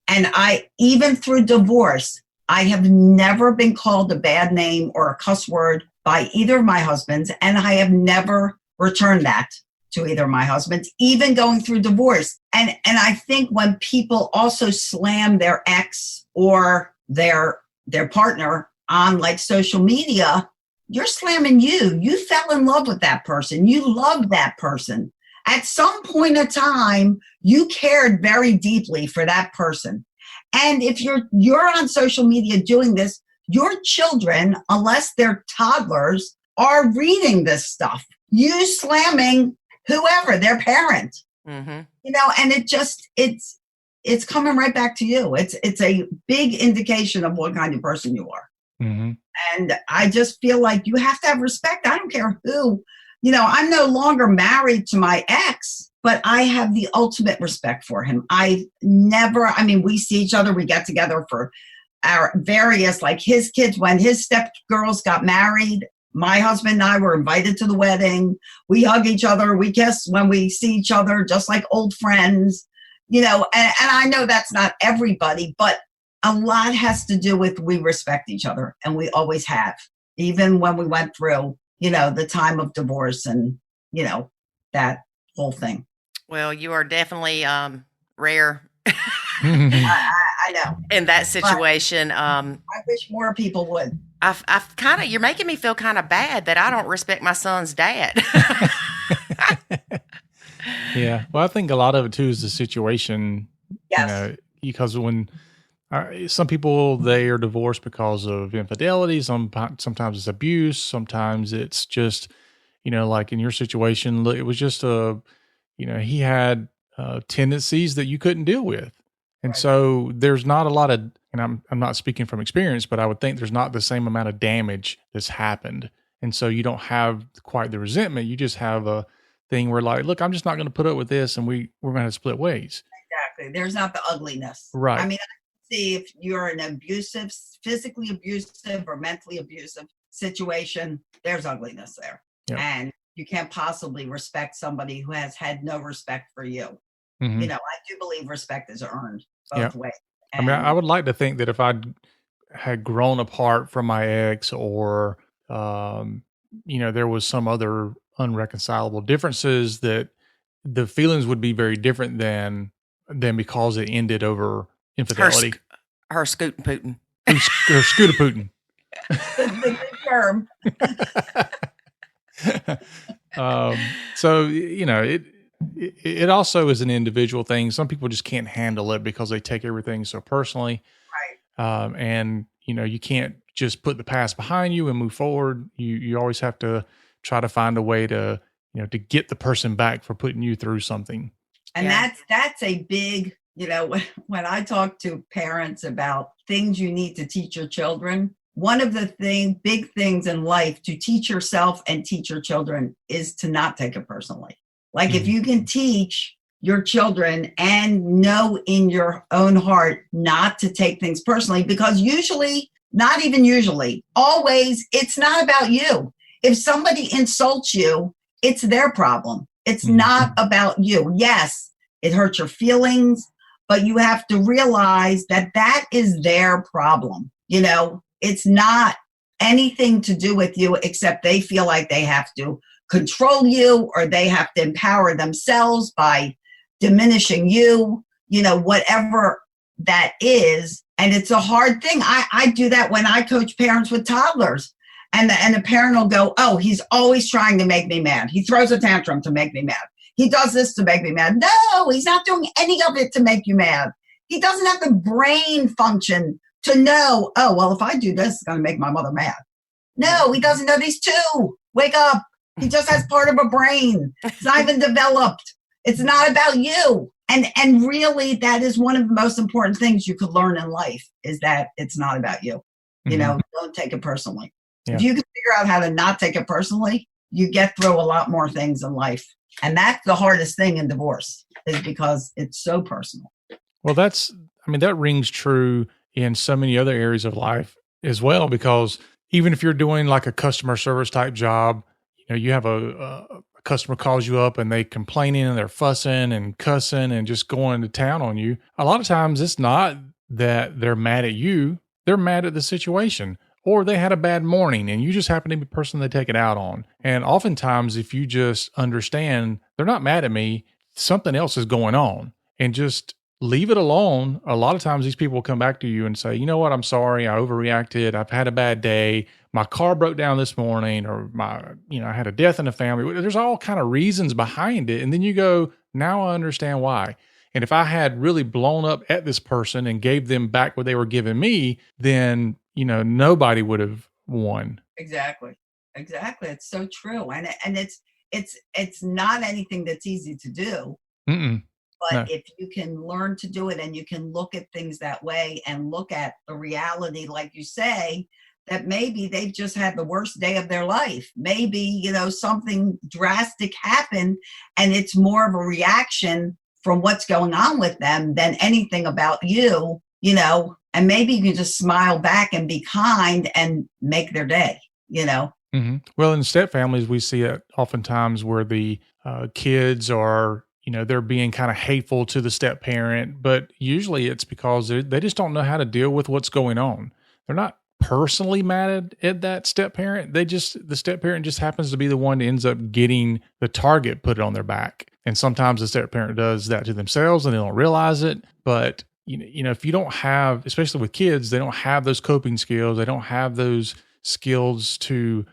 and even through divorce, I have never been called a bad name or a cuss word by either of my husbands, and I have never returned that to either of my husbands, even going through divorce. And I think when people also slam their ex or their partner on like social media, you're slamming you. You fell in love with that person. You loved that person. At some point in time, you cared very deeply for that person. And if you're on social media doing this, your children, unless they're toddlers, are reading this stuff. You slamming whoever, their parent. Mm-hmm. And it's coming right back to you. It's a big indication of what kind of person you are. Mm-hmm. And I just feel like you have to have respect. I don't care who. I'm no longer married to my ex, but I have the ultimate respect for him. We see each other, we get together for our various, like his kids, when his step girls got married, my husband and I were invited to the wedding. We hug each other, we kiss when we see each other, just like old friends, and I know that's not everybody, but a lot has to do with we respect each other, and we always have, even when we went through, the time of divorce and, that whole thing. Well, you are definitely rare I know. in that situation. I wish more people would. I've kind of, you're making me feel kind of bad that I don't respect my son's dad. Yeah. Well, I think a lot of it too is the situation, Yes. because when some people, they are divorced because of infidelity. Sometimes it's abuse. Sometimes it's just, like in your situation, it was just he had tendencies that you couldn't deal with. And so there's not a lot of, and I'm not speaking from experience, but I would think there's not the same amount of damage that's happened. And so you don't have quite the resentment. You just have a thing where like, look, I'm just not going to put up with this, and we're going to have to split ways. Exactly. There's not the ugliness. Right. I mean, I see if you're an abusive, physically abusive or mentally abusive situation, there's ugliness there. Yep. And you can't possibly respect somebody who has had no respect for you. Mm-hmm. I do believe respect is earned both ways. And I would like to think that if I had grown apart from my ex, or, there was some other unreconcilable differences, that the feelings would be very different than because it ended over infidelity. Her scootin' Putin. Her scooter Putin. The good term. So, it also is an individual thing. Some people just can't handle it because they take everything so personally. Right. And, you can't just put the past behind you and move forward. You always have to try to find a way to, to get the person back for putting you through something. And that's a big, when I talk to parents about things you need to teach your children, one of the big things in life to teach yourself and teach your children is to not take it personally. Like if you can teach your children and know in your own heart not to take things personally, because usually, not even usually, always, it's not about you. If somebody insults you, it's their problem. It's not about you. Yes, it hurts your feelings, but you have to realize that that is their problem. You know, it's not anything to do with you, except they feel like they have to control you or they have to empower themselves by diminishing you, you know, whatever that is. And it's a hard thing. I do that when I coach parents with toddlers. And the parent will go, oh, he's always trying to make me mad. He throws a tantrum to make me mad. He does this to make me mad. No, he's not doing any of it to make you mad. He doesn't have the brain function to know, oh, well, if I do this, it's going to make my mother mad. No, he doesn't know these two. Wake up. He just has part of a brain. It's not even developed. It's not about you. And really, that is one of the most important things you could learn in life, is that it's not about you. You know, don't take it personally. Yeah. If you can figure out how to not take it personally, you get through a lot more things in life. And that's the hardest thing in divorce, is because it's so personal. Well, that rings true in so many other areas of life as well, because even if you're doing like a customer service type job, you know, you have a customer calls you up and they complaining and they're fussing and cussing and just going to town on you. A lot of times it's not that they're mad at you. They're mad at the situation, or they had a bad morning and you just happen to be the person they take it out on. And oftentimes, if you just understand they're not mad at me, something else is going on, and just leave it alone. A lot of times these people will come back to you and say, you know what, I'm sorry, I overreacted. I've had a bad day. My car broke down this morning, or I had a death in the family. There's all kind of reasons behind it. And then you go, now I understand why. And if I had really blown up at this person and gave them back what they were giving me, then, you know, nobody would have won. Exactly. It's so true. And it's not anything that's easy to do. But no. If you can learn to do it and you can look at things that way and look at the reality, like you say, that maybe they've just had the worst day of their life. Maybe, you know, something drastic happened and it's more of a reaction from what's going on with them than anything about you, you know, and maybe you can just smile back and be kind and make their day, you know. Well, in step families, we see it oftentimes where the kids are, you know, they're being kind of hateful to the step parent, but usually it's because they just don't know how to deal with what's going on. They're not personally mad at that step parent. The step parent just happens to be the one that ends up getting the target put on their back. And sometimes the step parent does that to themselves and they don't realize it. But, you know, if you don't have, especially with kids, they don't have those coping skills. They don't have those skills to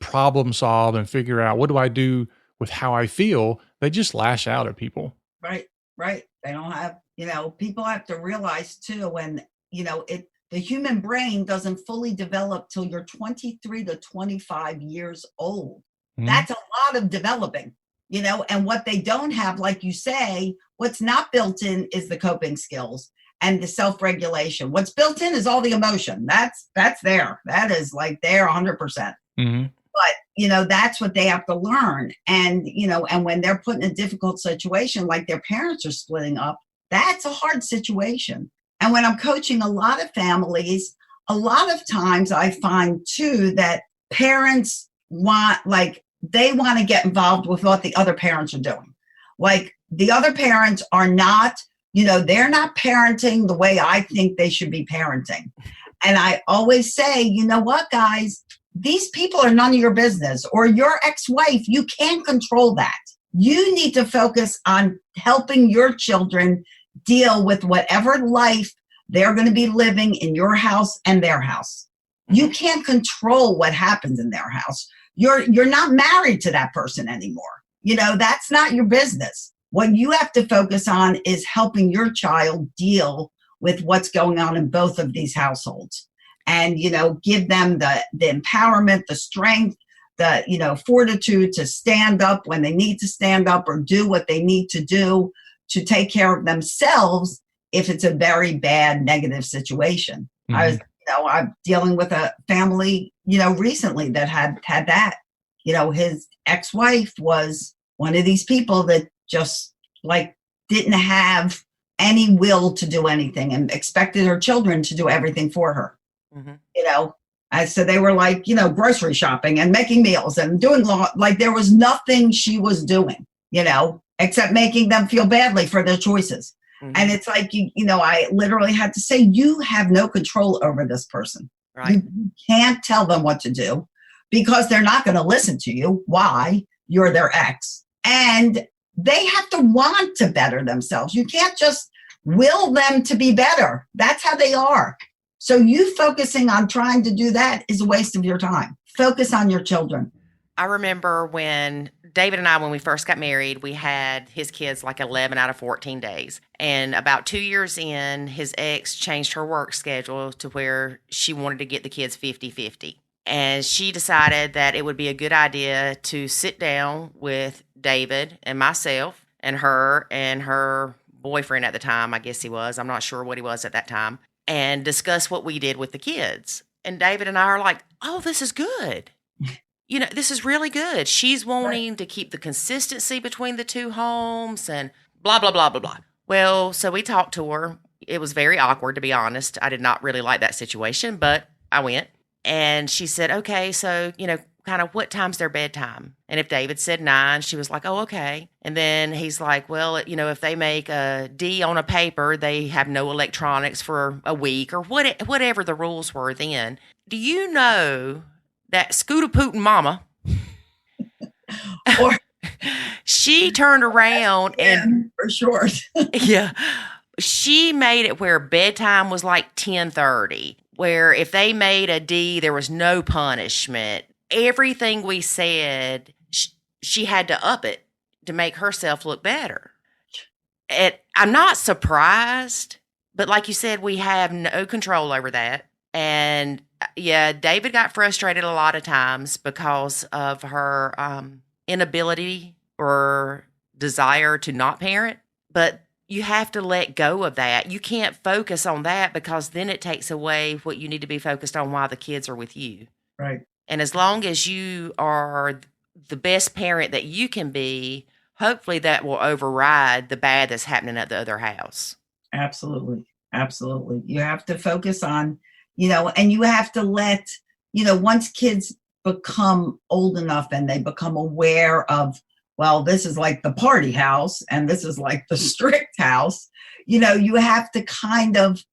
problem solve and figure out, what do I do with how I feel? They just lash out at people. Right. They don't have, you know, people have to realize too, when, you know, the human brain doesn't fully develop till you're 23 to 25 years old. That's a lot of developing, you know, and what they don't have, like you say, what's not built in is the coping skills and the self-regulation. What's built in is all the emotion. That's there. That is like there 100%. But, you know, that's what they have to learn. And, you know, and when they're put in a difficult situation, like their parents are splitting up, that's a hard situation. And when I'm coaching a lot of families, a lot of times I find too that parents they want to get involved with what the other parents are doing. Like the other parents are not, you know, they're not parenting the way I think they should be parenting. And I always say, you know what, guys, these people are none of your business, or your ex-wife, you can't control that. You need to focus on helping your children deal with whatever life they're going to be living in your house and their house. You can't control what happens in their house. You're not married to that person anymore. You know, that's not your business. What you have to focus on is helping your child deal with what's going on in both of these households. And, you know, give them the empowerment, the strength, the, you know, fortitude to stand up when they need to stand up, or do what they need to do to take care of themselves if it's a very bad, negative situation. I was, you I'm dealing with a family, recently that had that. His ex-wife was one of these people that just like didn't have any will to do anything and expected her children to do everything for her. And so they were like, grocery shopping and making meals and doing like there was nothing she was doing, except making them feel badly for their choices. And it's like, I literally had to say, you have no control over this person. Right. You can't tell them what to do because they're not going to listen to you. Why? You're their ex. And they have to want to better themselves. You can't just will them to be better. That's how they are. So you focusing on trying to do that is a waste of your time. Focus on your children. I remember when David and I, when we first got married, we had his kids like 11 out of 14 days. And about 2 years in, his ex changed her work schedule to where she wanted to get the kids 50-50. And she decided that it would be a good idea to sit down with David and myself and her boyfriend at the time, I guess he was. I'm not sure what he was at that time. And discuss what we did with the kids. And David and I are like, oh, this is good. This is really good. She's wanting to keep the consistency between the two homes and blah, blah, blah, blah, blah. Well, so we talked to her. It was very awkward, to be honest. I did not really like that situation, but I went. And she said, okay, so, kind of what time's their bedtime? And if David said 9, she was like, oh, okay. And then he's like, well, if they make a D on a paper, they have no electronics for a week or whatever the rules were then. Do you know that Scooter Putin mama, she turned around and for sure. Yeah, she made it where bedtime was like 10:30, where if they made a D, there was no punishment. Everything we said, she had to up it to make herself look better. I'm not surprised, but like you said, we have no control over that. And yeah, David got frustrated a lot of times because of her inability or desire to not parent. But you have to let go of that. You can't focus on that because then it takes away what you need to be focused on while the kids are with you. Right. And as long as you are the best parent that you can be, hopefully that will override the bad that's happening at the other house. Absolutely. Absolutely. You have to focus on, and you have to let, once kids become old enough and they become aware of, well, this is like the party house and this is like the strict house, you have to kind of,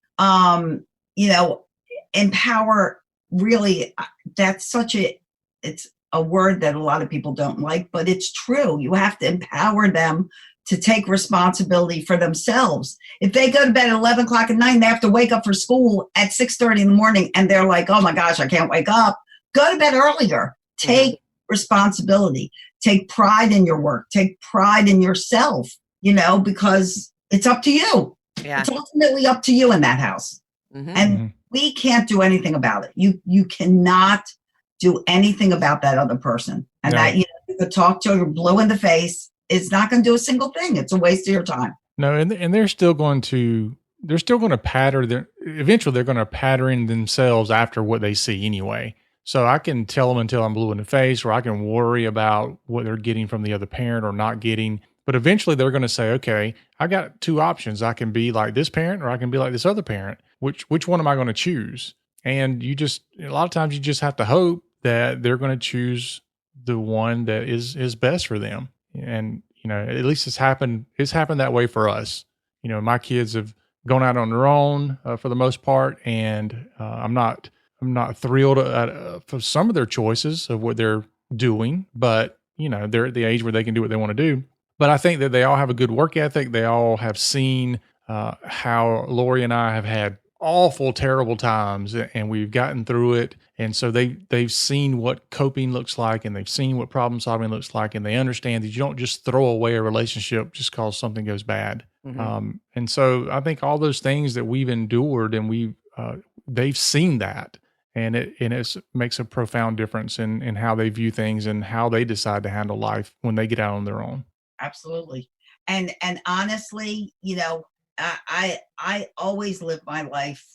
empower. Really, that's it's a word that a lot of people don't like, but it's true. You have to empower them to take responsibility for themselves. If they go to bed at 11 o'clock at night, they have to wake up for school at 6:30 in the morning, and they're like, oh my gosh, I can't wake up. Go to bed earlier. Take responsibility. Take pride in your work. Take pride in yourself, because it's up to you. Yeah. It's ultimately up to you in that house. And we can't do anything about it. You cannot do anything about that other person. And that, you could talk to her blue in the face. It's not going to do a single thing. It's a waste of your time. No, and they're still going to pattern eventually they're going to pattern themselves after what they see anyway. So I can tell them until I'm blue in the face, or I can worry about what they're getting from the other parent or not getting. But eventually they're going to say, okay, I got 2 options. I can be like this parent or I can be like this other parent. Which one am I going to choose? And a lot of times you just have to hope that they're going to choose the one that is best for them. And, at least it's happened that way for us. My kids have gone out on their own for the most part. And I'm not thrilled for some of their choices of what they're doing, but they're at the age where they can do what they want to do. But I think that they all have a good work ethic. They all have seen how Lori and I have had awful, terrible times, and we've gotten through it. And so they've seen what coping looks like, and they've seen what problem solving looks like, and they understand that you don't just throw away a relationship just because something goes bad. And so I think all those things that we've endured, and they've seen that, and it makes a profound difference in how they view things and how they decide to handle life when they get out on their own. Absolutely. And honestly, I always live my life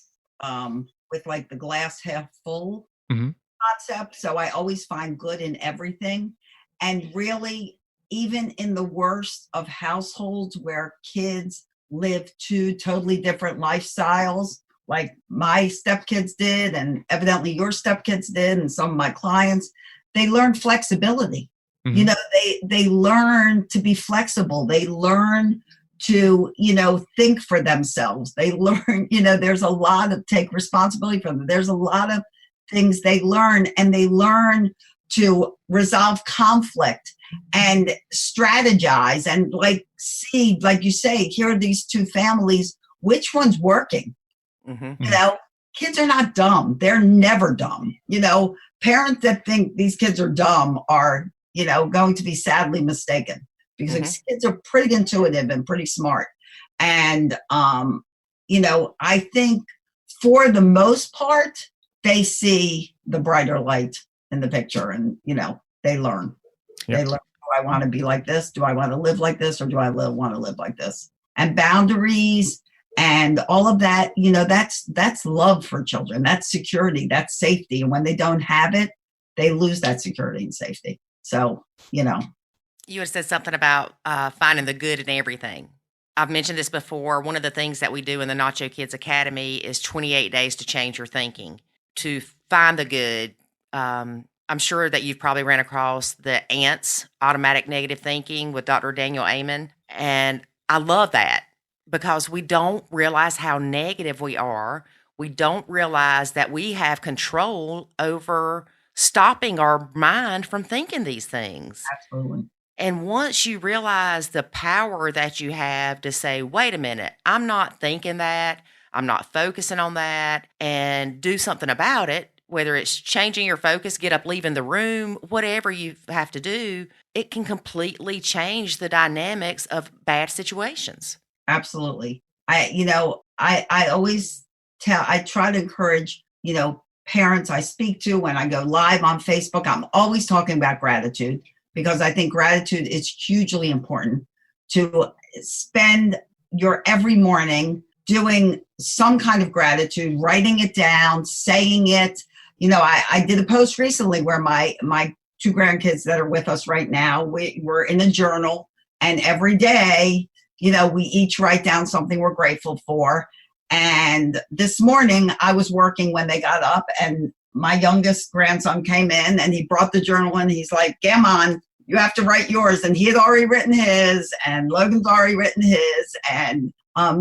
with like the glass half full Mm-hmm. concept. So I always find good in everything. And really, even in the worst of households where kids live two totally different lifestyles, like my stepkids did, and evidently your stepkids did, and some of my clients, they learn flexibility. Mm-hmm. You know, they learn to be flexible. They learn to, you know, think for themselves. They learn, you know, there's a lot of take responsibility for them. There's a lot of things they learn, and they learn to resolve conflict and strategize and like see, like you say, here are these two families, which one's working? Mm-hmm. You know, kids are not dumb. They're never dumb. You know, parents that think these kids are dumb are, you know, going to be sadly mistaken, because kids are pretty intuitive and pretty smart. And, you know, I think for the most part, they see the brighter light in the picture, and, you know, they learn. Yep. They learn, do I want to be like this? Do I want to live like this? Or do I want to live like this? And boundaries and all of that, you know, that's love for children. That's security. That's safety. And when they don't have it, they lose that security and safety. So, you know. You had said something about finding the good in everything. I've mentioned this before. One of the things that we do in the Nacho Kids Academy is 28 days to change your thinking, to find the good. I'm sure that you've probably ran across the ANTS, automatic negative thinking, with Dr. Daniel Amen. And I love that, because we don't realize how negative we are. We don't realize that we have control over stopping our mind from thinking these things. Absolutely. And once you realize the power that you have to say, wait a minute, I'm not thinking that, I'm not focusing on that, and do something about it, whether it's changing your focus, get up, leaving the room, whatever you have to do, it can completely change the dynamics of bad situations. Absolutely. I always I try to encourage, you know, parents I speak to when I go live on Facebook. I'm always talking about gratitude, because I think gratitude is hugely important. To spend your every morning doing some kind of gratitude, writing it down, saying it. You know, I did a post recently where my two grandkids that are with us right now, we're in a journal, and every day, you know, we each write down something we're grateful for. And this morning I was working when they got up, and my youngest grandson came in and he brought the journal in. He's like, Gammon, you have to write yours. And he had already written his, and Logan's already written his. And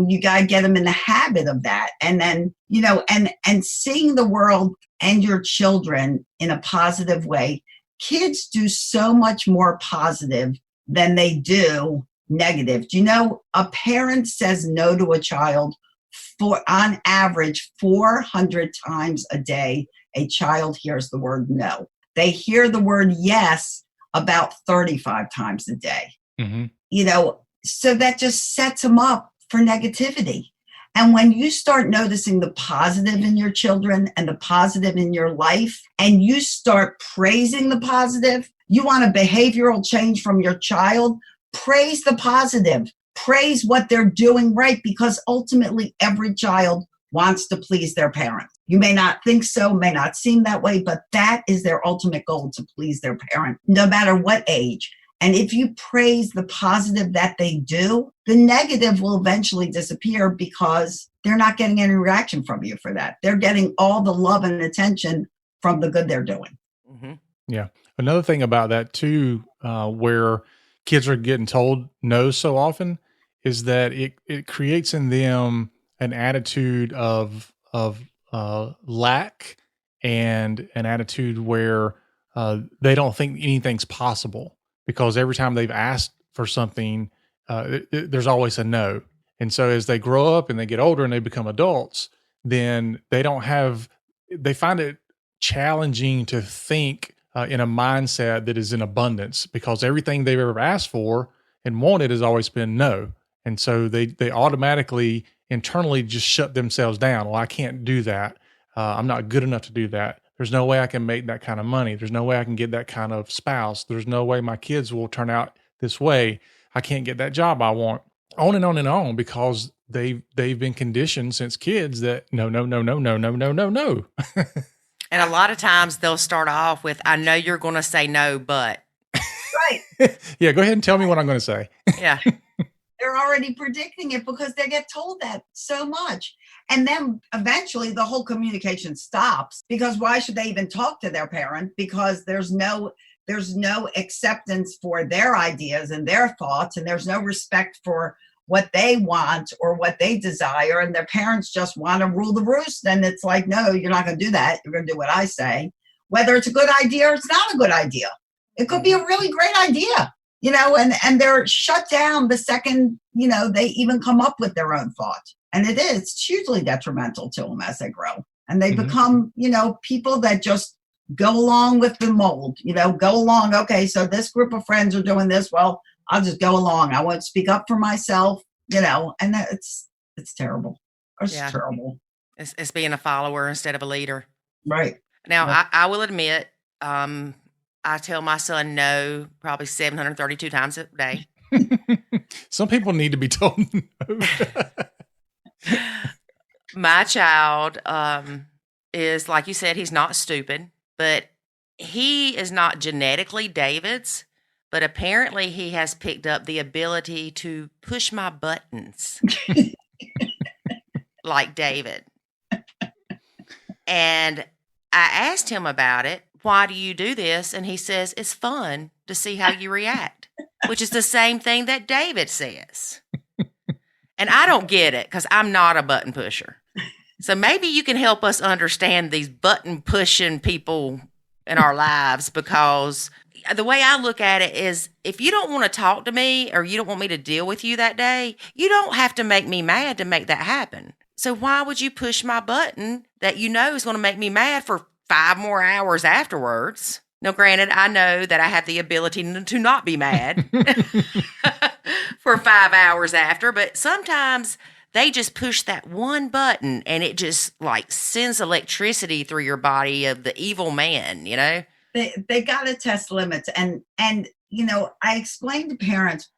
you got to get them in the habit of that. And then, you know, and seeing the world and your children in a positive way. Kids do so much more positive than they do negative. Do you know, a parent says no to a child on average 400 times a day. A child hears the word no. They hear the word yes about 35 times a day. Mm-hmm. You know, so that just sets them up for negativity. And when you start noticing the positive in your children and the positive in your life, and you start praising the positive, you want a behavioral change from your child, praise the positive, praise what they're doing right, because ultimately every child wants to please their parent. You may not think so, may not seem that way, but that is their ultimate goal, to please their parent, no matter what age. And if you praise the positive that they do, the negative will eventually disappear, because they're not getting any reaction from you for that. They're getting all the love and attention from the good they're doing. Mm-hmm. Yeah. Another thing about that too, where kids are getting told no so often, is that it creates in them an attitude of lack, and an attitude where they don't think anything's possible, because every time they've asked for something, there's always a no. And so as they grow up and they get older and they become adults, then they find it challenging to think in a mindset that is in abundance, because everything they've ever asked for and wanted has always been no. And so they automatically internally just shut themselves down. Well, I can't do that. I'm not good enough to do that. There's no way I can make that kind of money. There's no way I can get that kind of spouse. There's no way my kids will turn out this way. I can't get that job I want. On and on and on, because they've been conditioned since kids that no. And a lot of times they'll start off with, I know you're going to say no, but. Right. Yeah, go ahead and tell me what I'm going to say. Yeah. They're already predicting it because they get told that so much. And then eventually the whole communication stops, because why should they even talk to their parent? Because there's no acceptance for their ideas and their thoughts, and there's no respect for what they want or what they desire, and their parents just want to rule the roost. And it's like, no, you're not going to do that. You're going to do what I say, whether it's a good idea or it's not a good idea. It could be a really great idea, and they're shut down the second, they even come up with their own thought. And it's hugely detrimental to them as they grow. And they become, people that just go along with the mold, go along. Okay, so this group of friends are doing this. Well, I'll just go along. I won't speak up for myself, and it's terrible. It's terrible. It's being a follower instead of a leader. Right. Now, I will admit, I tell my son no probably 732 times a day. Some people need to be told no. My child is, like you said, he's not stupid, but he is not genetically David's, but apparently he has picked up the ability to push my buttons like David. And I asked him about it. Why do you do this? And he says, it's fun to see how you react, which is the same thing that David says. And I don't get it because I'm not a button pusher. So maybe you can help us understand these button pushing people in our lives, because the way I look at it is, if you don't want to talk to me or you don't want me to deal with you that day, you don't have to make me mad to make that happen. So why would you push my button that you know is going to make me mad for 5 more hours afterwards? Now, granted, I know that I have the ability to not be mad for 5 hours after, but sometimes they just push that one button and it just sends electricity through your body of the evil man, They got to test limits. And I explained to parents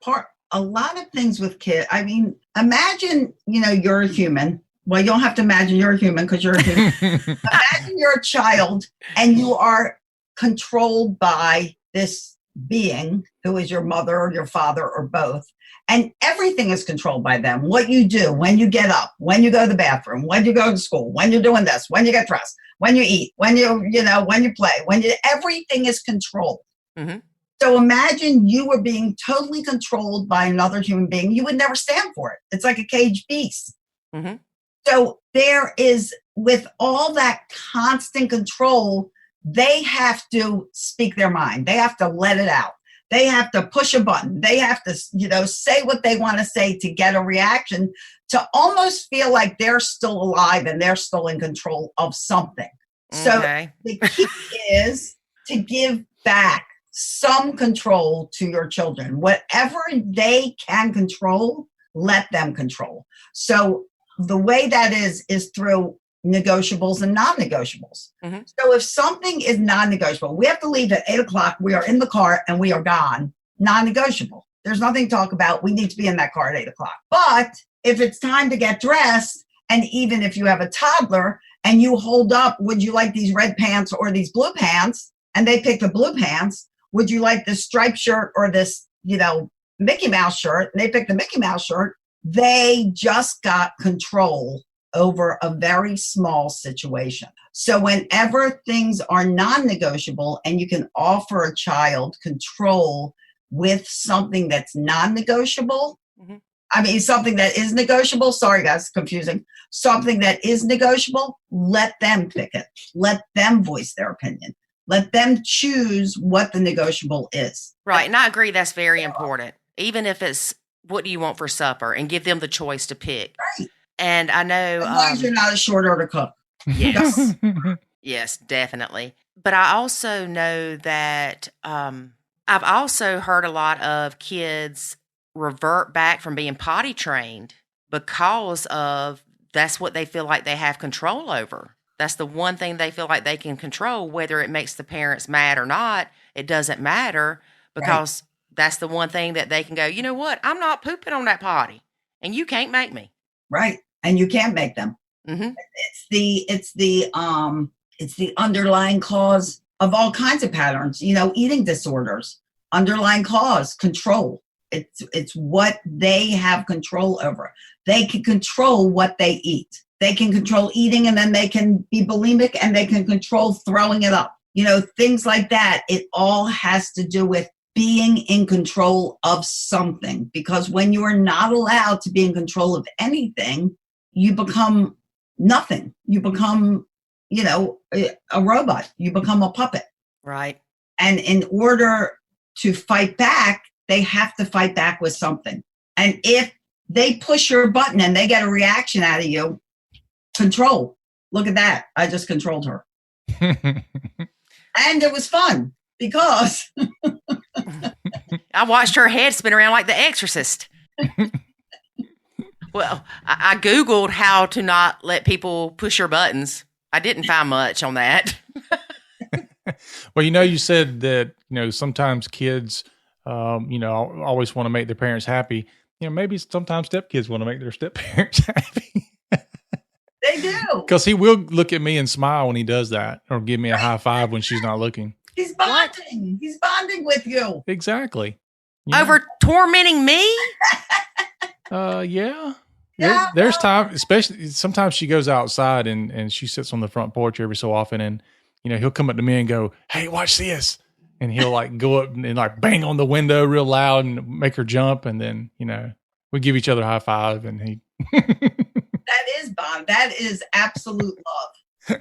a lot of things with kids. I mean, imagine, you're a human. Well, you don't have to imagine you're a human because you're a human. Imagine you're a child and you are controlled by this being who is your mother or your father or both. And everything is controlled by them. What you do, when you get up, when you go to the bathroom, when you go to school, when you're doing this, when you get dressed, when you eat, when when you play, everything is controlled. Mm-hmm. So imagine you were being totally controlled by another human being. You would never stand for it. It's like a caged beast. Mm-hmm. So there is, with all that constant control, they have to speak their mind. They have to let it out. They have to push a button. They have to, say what they want to say to get a reaction, to almost feel like they're still alive and they're still in control of something. Okay. So the key is to give back some control to your children. Whatever they can control, let them control. So the way that is through negotiables and non-negotiables. Mm-hmm. So if something is non-negotiable, we have to leave at 8:00. We are in the car and we are gone. Non-negotiable. There's nothing to talk about. We need to be in that car at 8:00. But if it's time to get dressed, and even if you have a toddler and you hold up, would you like these red pants or these blue pants? And they pick the blue pants. Would you like this striped shirt or this, Mickey Mouse shirt? And they pick the Mickey Mouse shirt. They just got control over a very small situation. So whenever things are non-negotiable and you can offer a child control with something that's non-negotiable, mm-hmm. I mean, something that is negotiable, sorry guys, confusing, something that is negotiable, let them pick it. Let them voice their opinion. Let them choose what the negotiable is. Right, and I agree that's very important. Even if it's, what do you want for supper? And give them the choice to pick. Right. And I know, as long as you're not a short order cook. Yes. Yes, definitely. But I also know that I've also heard a lot of kids revert back from being potty trained because of that's what they feel like they have control over. That's the one thing they feel like they can control, whether it makes the parents mad or not. It doesn't matter, because that's the one thing that they can go, you know what? I'm not pooping on that potty and you can't make me. Right. And you can't make them. Mm-hmm. It's the underlying cause of all kinds of patterns, eating disorders, underlying cause, control. It's what they have control over. They can control what they eat. They can control eating, and then they can be bulimic, and they can control throwing it up. Things like that. It all has to do with being in control of something, because when you are not allowed to be in control of anything, you become nothing. You become, a robot. You become a puppet. Right. And in order to fight back, they have to fight back with something. And if they push your button and they get a reaction out of you, control. Look at that. I just controlled her. And it was fun because I watched her head spin around like The Exorcist. Well, I Googled how to not let people push your buttons. I didn't find much on that. Well, you said that, sometimes kids, always want to make their parents happy. Maybe sometimes stepkids want to make their step-parents happy. They do. Because he will look at me and smile when he does that, or give me a high five when she's not looking. He's bonding. What? He's bonding with you. Exactly. Over tormenting me? Yeah. There's time, especially sometimes she goes outside and she sits on the front porch every so often, and he'll come up to me and go, "Hey, watch this," and he'll like go up and like bang on the window real loud and make her jump, and then we give each other a high five, and he. That is bond. That is absolute love.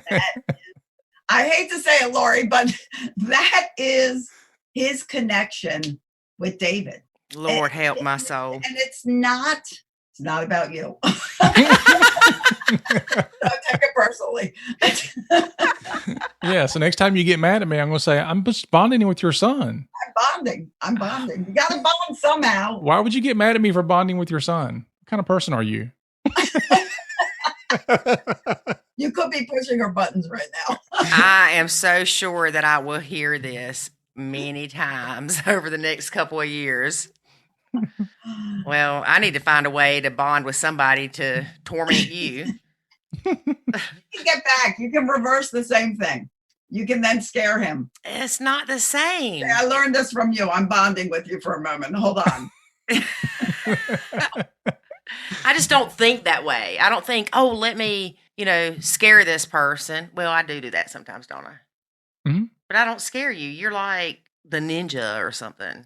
I hate to say it, Lori, but that is his connection with David. Lord help my soul. And it's not about you. Don't take it personally. Yeah. So next time you get mad at me, I'm going to say, I'm just bonding with your son. I'm bonding. You got to bond somehow. Why would you get mad at me for bonding with your son? What kind of person are you? You could be pushing her buttons right now. I am so sure that I will hear this many times over the next couple of years. Well, I need to find a way to bond with somebody to torment you. You can get back. You can reverse the same thing. You can then scare him. It's not the same. I learned this from you. I'm bonding with you for a moment. Hold on. I just don't think that way. I don't think, let me, scare this person. Well, I do that sometimes, don't I? Mm-hmm. But I don't scare you. You're like the ninja or something.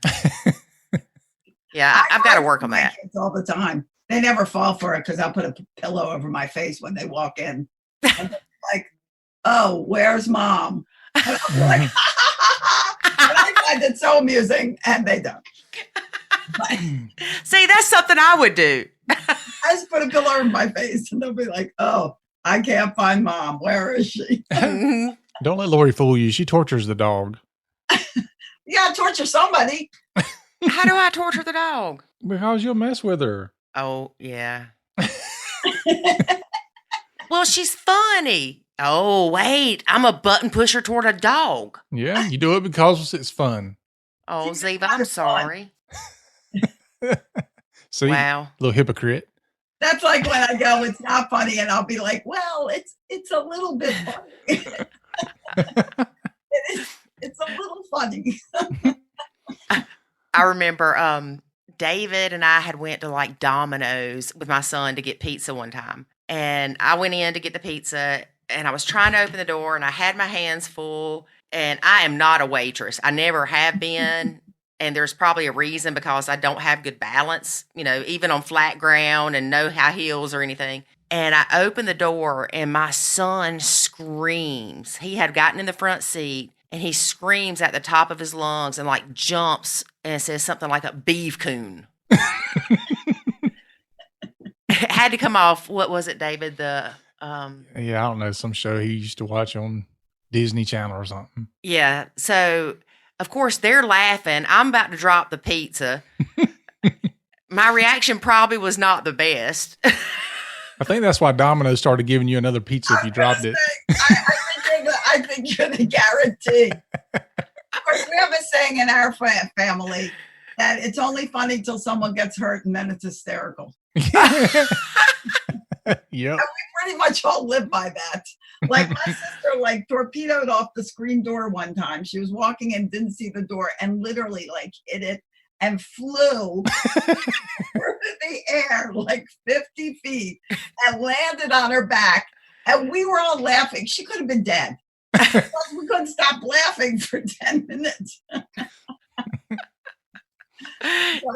Yeah, I've got to work on that. Kids all the time. They never fall for it because I'll put a pillow over my face when they walk in. Like, oh, where's mom? And I'll be like, I find it so amusing, and they don't. But, see, that's something I would do. I just put a pillow over my face, and they'll be like, oh, I can't find mom. Where is she? Don't let Lori fool you. She tortures the dog. You got to torture somebody. How do I torture the dog? Because you'll mess with her. Oh, yeah. Well, she's funny. Oh, wait. I'm a button pusher toward a dog. Yeah, you do it because it's fun. Oh, Ziva, I'm sorry. See, wow. Little hypocrite. That's like when I go, it's not funny, and I'll be like, well, it's a little bit funny. It's a little funny. I remember David and I had went to like Domino's with my son to get pizza one time. And I went in to get the pizza, and I was trying to open the door, and I had my hands full. And I am not a waitress. I never have been. And there's probably a reason, because I don't have good balance, even on flat ground and no high heels or anything. And I opened the door, and my son screams. He had gotten in the front seat, and he screams at the top of his lungs and like jumps and says something like a beef coon. It had to come off. What was it, David? Yeah, I don't know. Some show he used to watch on Disney Channel or something. Yeah. So, of course, they're laughing. I'm about to drop the pizza. My reaction probably was not the best. I think that's why Domino's started giving you another pizza if you dropped it. I think you're the guarantee. Of course, we have a saying in our family that it's only funny till someone gets hurt, and then it's hysterical. Yep. And we pretty much all live by that. Like my sister, like torpedoed off the screen door one time. She was walking and didn't see the door and literally like hit it and flew through the air like 50 feet and landed on her back. And we were all laughing. She could have been dead. We couldn't stop laughing for 10 minutes.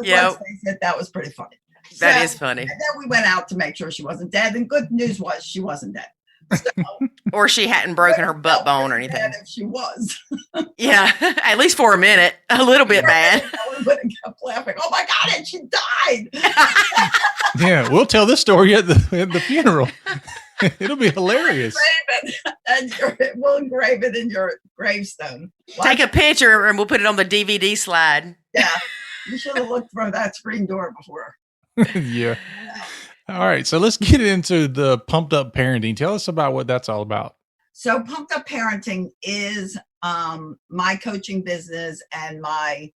Yeah, that was pretty funny. That is funny. And then we went out to make sure she wasn't dead. And good news was she wasn't dead. So, or she hadn't broken her butt bone or anything. If she was. Yeah, at least for a minute. A little bit bad. We would have kept laughing. Oh my God, and she died. Yeah, we'll tell this story at the funeral. It'll be hilarious. We'll engrave it in your gravestone. Take a picture and we'll put it on the DVD slide. Yeah, you should have looked for that screen door before. Yeah. All right, so let's get into the pumped up parenting. Tell us about what that's all about. So pumped up parenting is my coaching business and my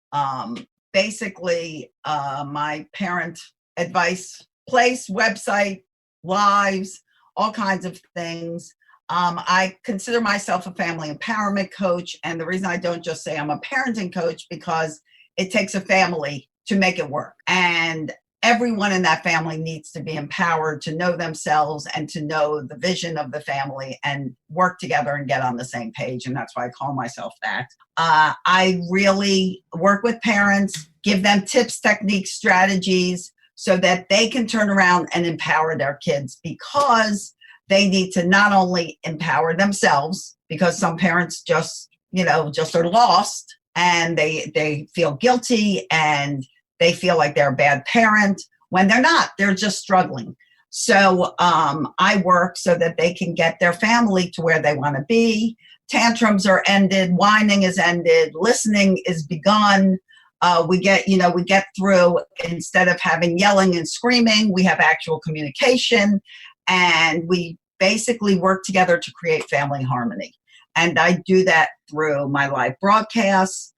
basically my parent advice place, website, lives, all kinds of things. I consider myself a family empowerment coach. And the reason I don't just say I'm a parenting coach because it takes a family to make it work. And everyone in that family needs to be empowered to know themselves and to know the vision of the family and work together and get on the same page. And that's why I call myself that. I really work with parents, give them tips, techniques, strategies so that they can turn around and empower their kids, because they need to not only empower themselves, because some parents just are lost and they feel guilty and they feel like they're a bad parent when they're not. They're just struggling. So I work so that they can get their family to where they want to be. Tantrums are ended. Whining is ended. Listening is begun. We get through, instead of having yelling and screaming, we have actual communication, and we basically work together to create family harmony. And I do that through my live broadcasts,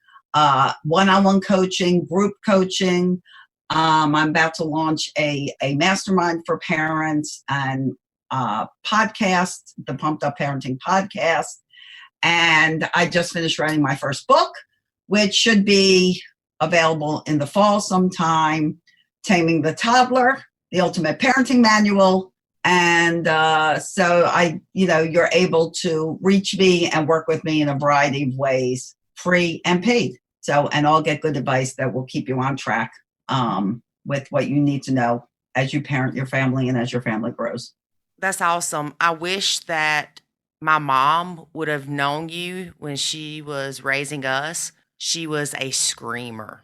one-on-one coaching, group coaching. I'm about to launch a mastermind for parents and podcast, the Pumped Up Parenting Podcast. And I just finished writing my first book, which should be available in the fall sometime, Taming the Toddler, the Ultimate Parenting Manual. And so you're able to reach me and work with me in a variety of ways, free and paid. So, and I'll get good advice that will keep you on track with what you need to know as you parent your family and as your family grows. That's awesome. I wish that my mom would have known you when she was raising us. She was a screamer.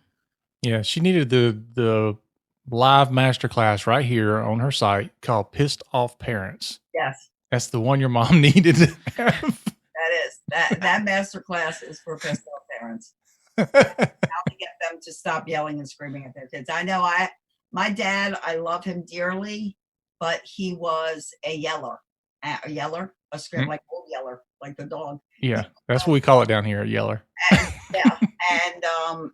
Yeah, she needed the live masterclass right here on her site called Pissed Off Parents. Yes. That's the one your mom needed to have. That masterclass is for pissed off parents. How to get them to stop yelling and screaming at their kids. I know my dad, I love him dearly, but he was a yeller, a scream, like old yeller, like the dog. Yeah, that's what we call it down here, a yeller.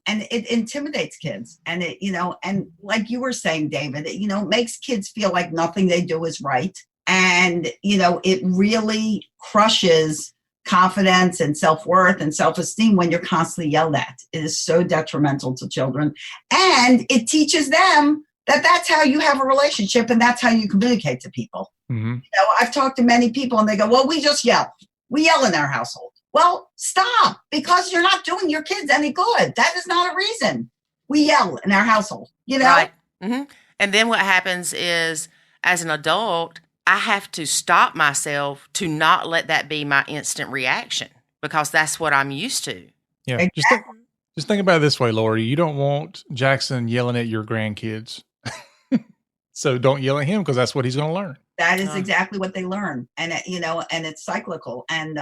And it intimidates kids, and it, and like you were saying, David, it, makes kids feel like nothing they do is right, and it really crushes confidence and self-worth and self-esteem when you're constantly yelled at. It is so detrimental to children, and it teaches them that that's how you have a relationship and that's how you communicate to people. Mm-hmm. I've talked to many people and they go, well, we just yell. We yell in our household. Well, stop, because you're not doing your kids any good. That is not a reason. We yell in our household, Right. Mm-hmm. And then what happens is, as an adult, I have to stop myself to not let that be my instant reaction, because that's what I'm used to. Yeah. Exactly. Just think about it this way, Lori. You don't want Jackson yelling at your grandkids. So don't yell at him, because that's what he's going to learn. That is exactly what they learn. And, and it's cyclical. And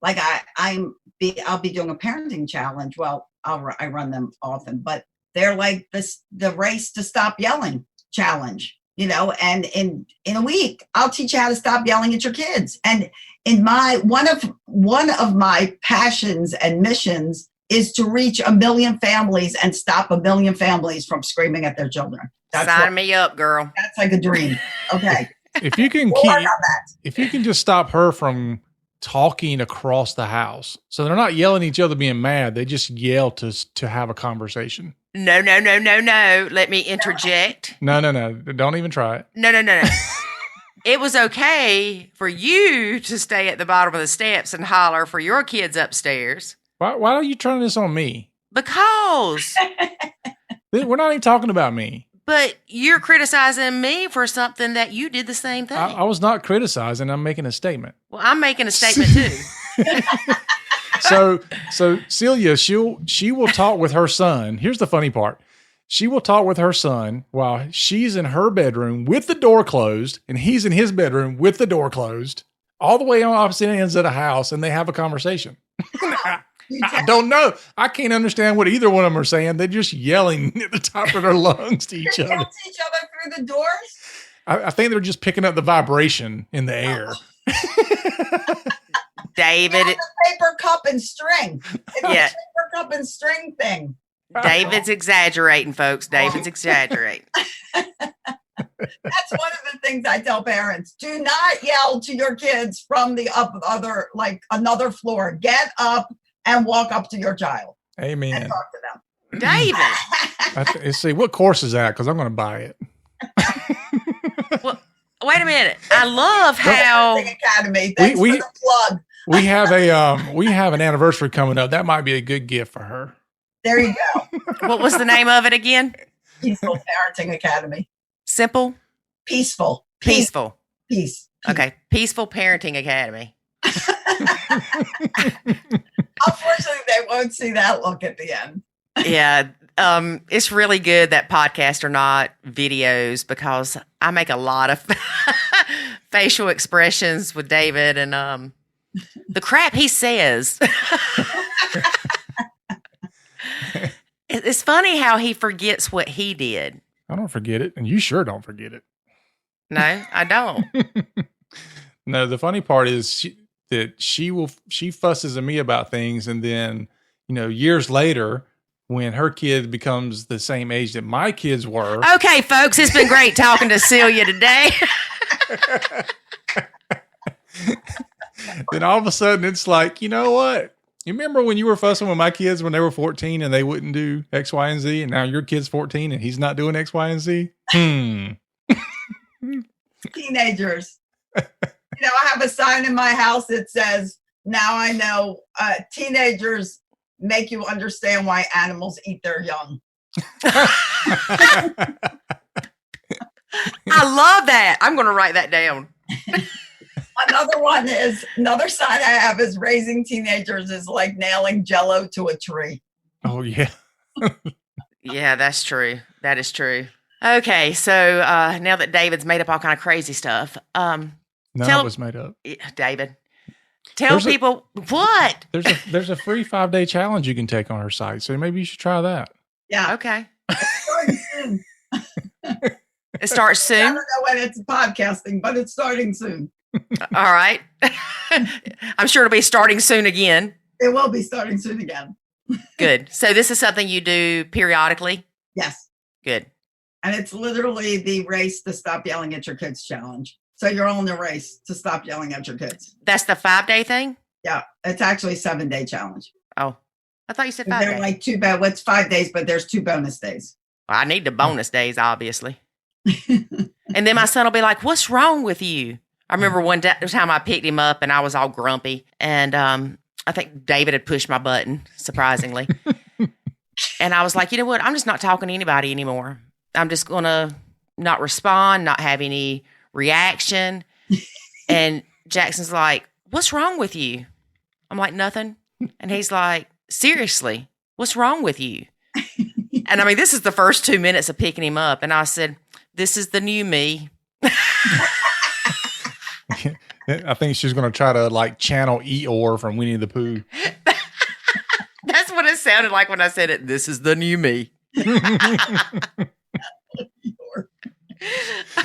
like I'll be doing a parenting challenge. Well, I run them often, but they're like the race to stop yelling challenge, and in a week, I'll teach you how to stop yelling at your kids. And in one of my passions and missions is to reach 1 million families and stop 1 million families from screaming at their children. Sign me up, girl. That's like a dream. Okay. If you can if you can just stop her from talking across the house, so they're not yelling at each other being mad, they just yell to have a conversation. No. Let me interject. No. Don't even try it. No. It was okay for you to stay at the bottom of the steps and holler for your kids upstairs. Why are you turning this on me? Because We're not even talking about me. But you're criticizing me for something that you did the same thing. I was not criticizing. I'm making a statement. Well, I'm making a statement too. So Celia, she will talk with her son. Here's the funny part. She will talk with her son while she's in her bedroom with the door closed, and he's in his bedroom with the door closed, all the way on opposite ends of the house, and they have a conversation. I don't know. I can't understand what either one of them are saying. They're just yelling at the top of their lungs to each other. Yell to each other through the doors? I think they're just picking up the vibration in the air. David. It's a paper cup and string. It's a paper cup and string thing. David's exaggerating, folks. David's exaggerating. That's one of the things I tell parents. Do not yell to your kids from the another floor. Get up and walk up to your child. Amen. And talk to them. David. Let's see, what course is that? Because I'm going to buy it. Well, wait a minute. I love how Academy. Thanks for the plug. We have an anniversary coming up. That might be a good gift for her. There you go. What was the name of it again? Peaceful Parenting Academy. Simple? Peaceful. Peaceful. Peace. Okay. Peaceful Parenting Academy. Unfortunately, they won't see that look at the end. Yeah. It's really good that podcasts are not videos because I make a lot of facial expressions with David and the crap he says. It's funny how he forgets what he did. I don't forget it, and you sure don't forget it. No, I don't. No, the funny part is she fusses at me about things, and then years later, when her kid becomes the same age that my kids were. Okay, folks, it's been great talking to Celia today. Then all of a sudden, it's like, you know what? You remember when you were fussing with my kids when they were 14 and they wouldn't do X, Y, and Z, and now your kid's 14 and he's not doing X, Y, and Z? Teenagers. I have a sign in my house that says, now I know teenagers make you understand why animals eat their young. I love that. I'm going to write that down. Another sign I have is raising teenagers is like nailing Jell-O to a tree. Oh, yeah. Yeah, that's true. That is true. Okay, so now that David's made up all kind of crazy stuff. None of was made up. David, tell people what? There's a free 5-day challenge you can take on our site, so maybe you should try that. Yeah. Okay. It's starting soon. It starts soon? I don't know when it's podcasting, but it's starting soon. All right. I'm sure it'll be starting soon again. It will be starting soon again. Good. So this is something you do periodically? Yes. Good. And it's literally the race to stop yelling at your kids challenge. So you're on the race to stop yelling at your kids. That's the 5-day thing? Yeah. It's actually a 7-day challenge. Oh, I thought you said 5 days. They're like it's 5 days, but there's 2 bonus days. Well, I need the bonus days, obviously. And then my son will be like, what's wrong with you? I remember one time I picked him up and I was all grumpy. And I think David had pushed my button, surprisingly. And I was like, you know what? I'm just not talking to anybody anymore. I'm just going to not respond, not have any reaction. And Jackson's like, what's wrong with you? I'm like, nothing. And he's like, seriously, what's wrong with you? And I mean, this is the first 2 minutes of picking him up. And I said, this is the new me. I think she's going to try to channel Eeyore from Winnie the Pooh. That's what it sounded like when I said it. This is the new me.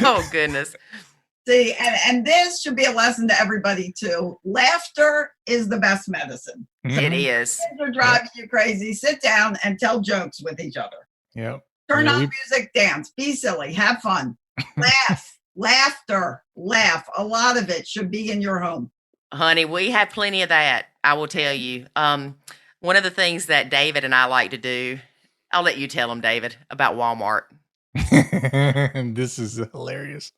Oh, goodness. See, and this should be a lesson to everybody, too. Laughter is the best medicine. Mm-hmm. It is. Kids are driving you crazy. Sit down and tell jokes with each other. Yep. Turn on music, dance, be silly, have fun, laugh. laughter, laugh. A lot of it should be in your home. Honey, we have plenty of that. I will tell you. One of the things that David and I like to do, I'll let you tell him, David, about Walmart. This is hilarious.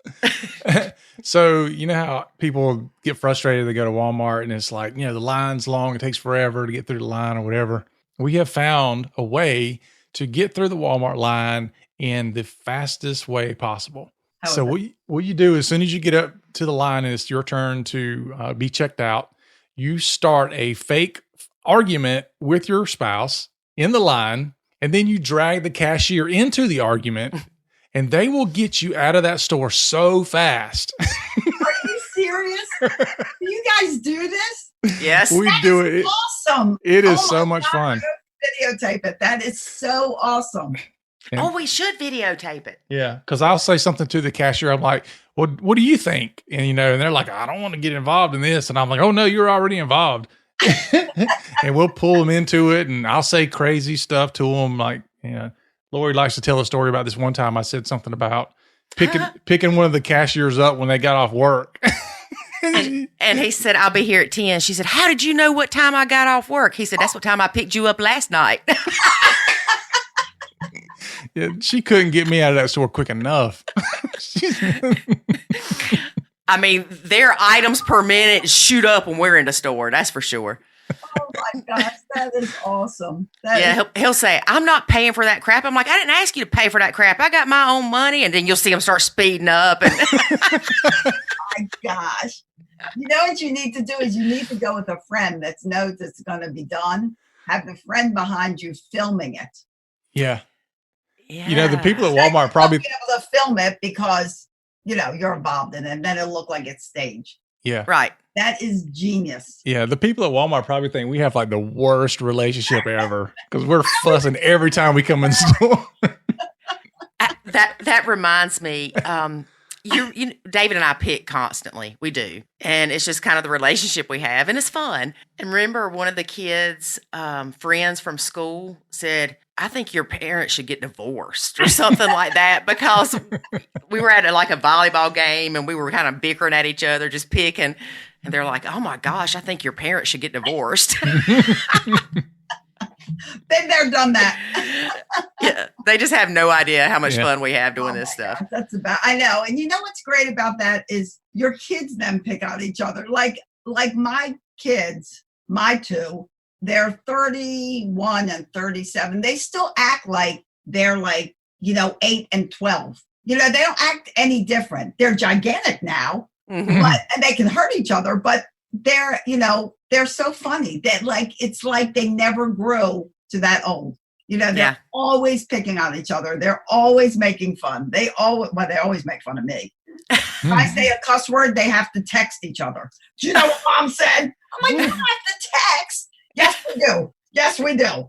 So, you know how people get frustrated, they go to Walmart and it's like, the line's long, it takes forever to get through the line or whatever. We have found a way to get through the Walmart line in the fastest way possible. So what you do, as soon as you get up to the line and it's your turn to be checked out, you start a fake argument with your spouse in the line, and then you drag the cashier into the argument, and they will get you out of that store so fast. Are you serious? Do you guys do this? Yes. We do it. Awesome. It is so much fun. Videotape it. That is so awesome. Oh, we should videotape it. Yeah, because I'll say something to the cashier. I'm like, well, what do you think? And, and they're like, I don't want to get involved in this. And I'm like, oh, no, you're already involved. And we'll pull them into it. And I'll say crazy stuff to them. Like, Lori likes to tell a story about this one time. I said something about picking one of the cashiers up when they got off work. And he said, I'll be here at 10. She said, how did you know what time I got off work? He said, that's what time I picked you up last night. Yeah, she couldn't get me out of that store quick enough. I mean, their items per minute shoot up when we're in the store. That's for sure. Oh my gosh, that is awesome. He'll say, I'm not paying for that crap. I'm like, I didn't ask you to pay for that crap. I got my own money. And then you'll see him start speeding up. And oh my gosh. You know what you need to do is you need to go with a friend that knows it's going to be done. Have the friend behind you filming it. Yeah. Yeah. The people at Walmart probably be able to film it because, you're involved in it, and then it'll look like it's staged. Yeah. Right. That is genius. Yeah. The people at Walmart probably think we have like the worst relationship ever because we're fussing every time we come in store. That reminds me, David and I pick constantly. We do. And it's just kind of the relationship we have, and it's fun. And remember, one of the kids' friends from school said, I think your parents should get divorced or something like that, because we were at a volleyball game and we were kind of bickering at each other, just picking. And they're like, oh my gosh, I think your parents should get divorced. Been there, done that. Yeah, they just have no idea how much fun we have doing this stuff. God, I know. And you know what's great about that is your kids then pick out each other. Like my kids, my two, they're 31 and 37. They still act like they're 8 and 12. They don't act any different. They're gigantic now, and they can hurt each other, but they're so funny that it's like they never grew to that old. They're always picking on each other. They're always making fun. They always make fun of me. If I say a cuss word, they have to text each other. Do you know what Mom said? I'm like, you don't have to text. Yes, we do. Yes, we do.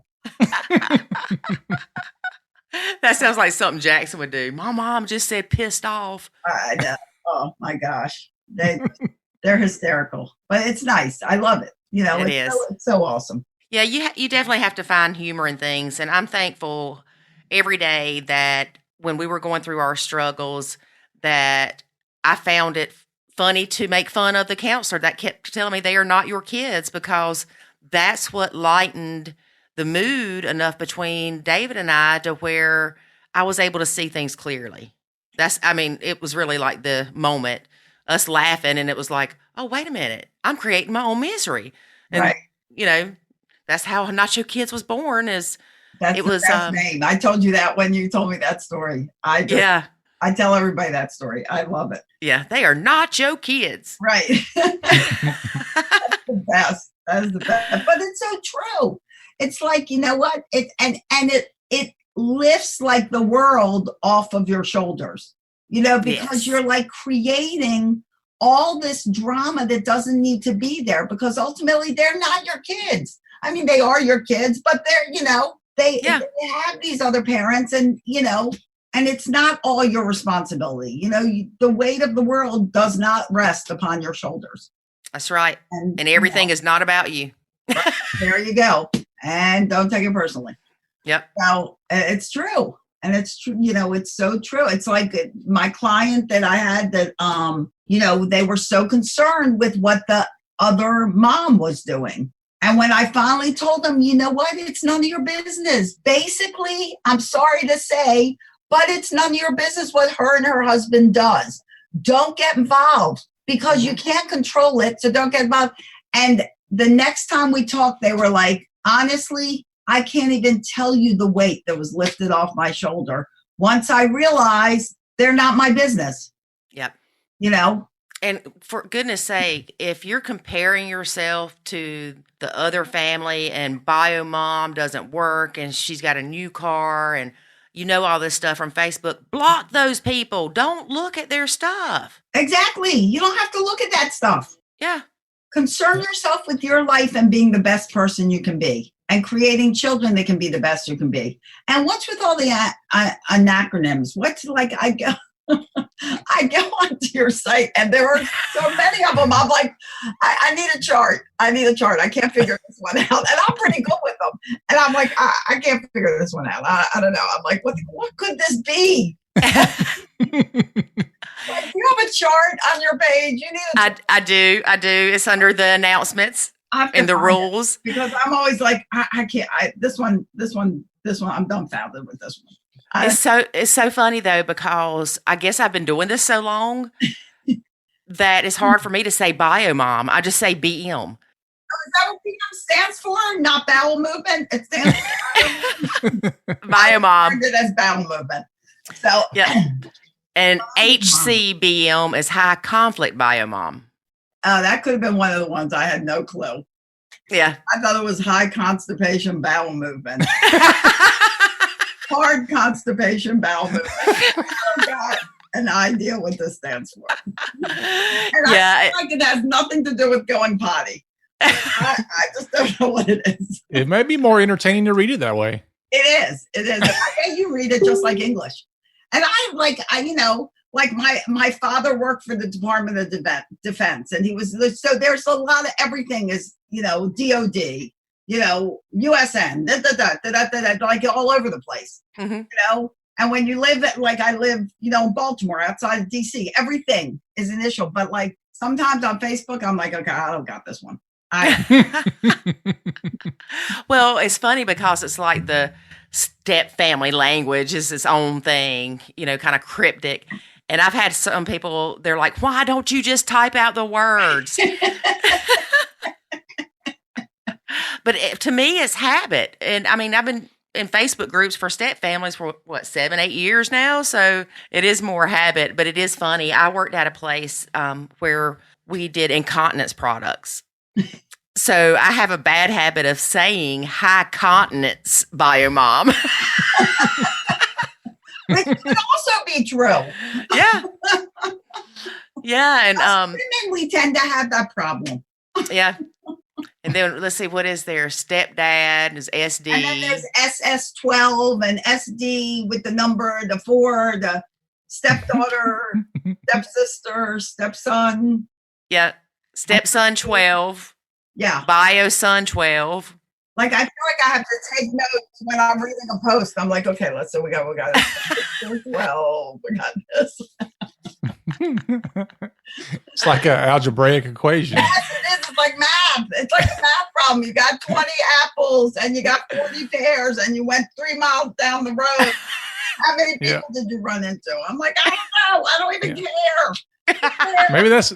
That sounds like something Jackson would do. My mom just said pissed off. I know. Oh my gosh. They're hysterical, but it's nice. I love it. It's so awesome. Yeah, you definitely have to find humor in things. And I'm thankful every day that when we were going through our struggles, that I found it funny to make fun of the counselor that kept telling me they are not your kids, because that's what lightened the mood enough between David and I to where I was able to see things clearly. It was really like the moment, us laughing, and it was like, oh, wait a minute, I'm creating my own misery. And, right. That's how Nacho Kids was born. That's the best name. I told you that when you told me that story. I tell everybody that story. I love it. Yeah, they are Nacho Kids. Right. That's the best. That is the best. But it's so true. It's like, you know what? It lifts the world off of your shoulders, because you're creating all this drama that doesn't need to be there, because ultimately they're not your kids. I mean, they are your kids, but they're, they have these other parents, and, and it's not all your responsibility. The weight of the world does not rest upon your shoulders. That's right. And everything is not about you. There you go. And don't take it personally. Yep. So it's true. And it's true, it's so true. It's like my client that I had that, they were so concerned with what the other mom was doing. And when I finally told them, you know what, it's none of your business. Basically, I'm sorry to say, but it's none of your business what her and her husband does. Don't get involved because you can't control it. So don't get involved. And the next time we talked, they were like, honestly, I can't even tell you the weight that was lifted off my shoulder once I realized they're not my business. Yep. And for goodness sake, if you're comparing yourself to the other family and bio mom doesn't work and she's got a new car and all this stuff from Facebook, block those people. Don't look at their stuff. Exactly. You don't have to look at that stuff. Yeah. Concern yourself with your life and being the best person you can be and creating children that can be the best you can be. And what's with all the acronyms? What's like, I go onto your site and there are so many of them. I'm like, I need a chart. I can't figure this one out. And I'm pretty good with them. And I'm like, I can't figure this one out. I don't know. I'm like, what could this be? Like, you have a chart on your page. You need I do. It's under the announcements and the rules. Because I'm always like, I can't. This one. I'm dumbfounded with this one. It's so funny though, because I guess I've been doing this so long that it's hard for me to say bio mom. I just say BM. Oh, is that what BM stands for? Not bowel movement? It stands for bio mom. It as bowel movement. So yeah. And HCBM is high conflict bio mom. That could have been one of the ones. I had no clue. Yeah. I thought it was high constipation bowel movement. Hard constipation bowel movement. I got an idea what this stands for. And I feel like it has nothing to do with going potty. I just don't know what it is. It may be more entertaining to read it that way. It is. I bet you read it just like English. And my father worked for the Department of Defense, and he was, so there's a lot of everything is, DOD, USN, like all over the place, and when you live I live, in Baltimore outside of DC, everything is initial, but like sometimes on Facebook, I'm like, okay, I don't got this one. Well, it's funny because it's like the step family language is its own thing, kind of cryptic. And I've had some people, they're like, why don't you just type out the words? But to me, it's habit. And I mean, I've been in Facebook groups for step families for 7-8 years now. So it is more habit, but it is funny. I worked at a place where we did incontinence products. So I have a bad habit of saying high continence bio mom. Which could also be true. Yeah. Yeah. And women, we tend to have that problem. Yeah. And then let's see, what is there? Stepdad is SD. And then there's SS12 and SD with the number, the 4, the stepdaughter, stepsister, stepson. Yeah. Stepson 12. Yeah. Bio son 12. Like, I feel like I have to take notes when I'm reading a post. I'm like, okay, we got 12. We got this. It's like an algebraic equation. Yes, it is. It's like math. It's like a math problem. You got 20 apples and you got 40 pears and you went 3 miles down the road. How many people did you run into? I'm like, I don't know. I don't even care. Maybe that's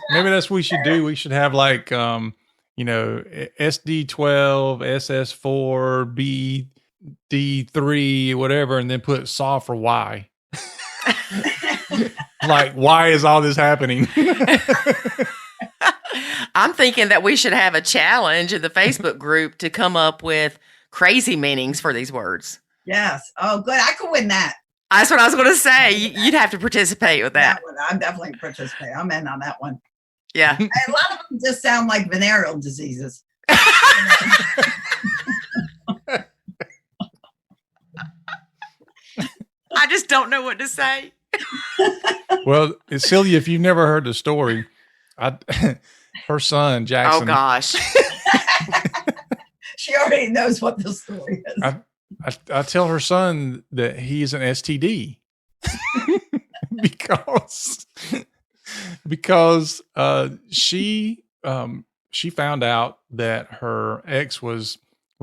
what we should do. We should have like SD12, SS4, BD3, whatever, and then put SAW for Y. Like, why is all this happening? I'm thinking that we should have a challenge in the Facebook group to come up with crazy meanings for these words. Yes. Oh, good. I could win that. That's what I was going to say. You'd have to participate with that. I'm definitely participating. I'm in on that one. Yeah. And a lot of them just sound like venereal diseases. I just don't know what to say. Well, Celia, if you've never heard the story, her son, Jackson. Oh, gosh. She already knows what the story is. I tell her son that he's an STD because she found out that her ex was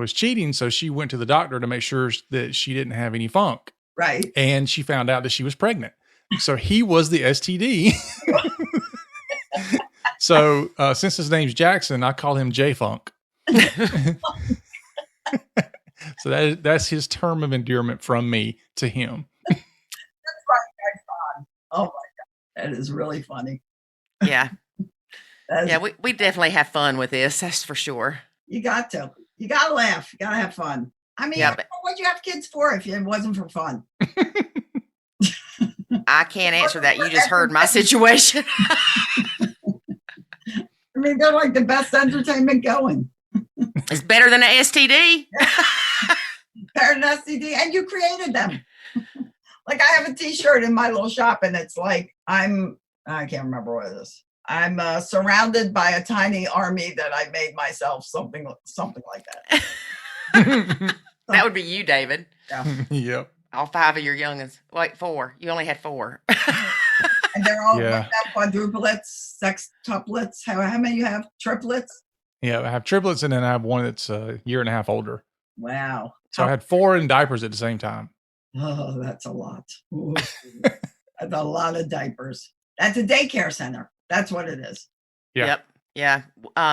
cheating, so she went to the doctor to make sure that she didn't have any funk. Right. And she found out that she was pregnant. So he was the STD. So since his name's Jackson, I call him J-Funk. So that's his term of endearment from me to him. That's right. Oh my God. That is really funny. Yeah. Yeah, we definitely have fun with this. That's for sure. You got to. You got to laugh. You got to have fun. I mean, what'd you have kids for if it wasn't for fun? I can't answer that. You just heard my situation. I mean, they're like the best entertainment going. It's better than an STD. Better than STD. And you created them. Like I have a t-shirt in my little shop and it's like, I can't remember what it is. I'm surrounded by a tiny army that I made myself, something like that. That would be you, David. Yeah. Yep. All 5 of your youngins. Wait, 4. You only had 4. And they're all quadruplets, sextuplets. How many you have? Triplets? Yeah, I have triplets, and then I have one that's a year and a half older. Wow. So I had 4 in diapers at the same time. Oh, that's a lot. Ooh. That's a lot of diapers. That's a daycare center. That's what it is. Yeah. Yep. Yeah.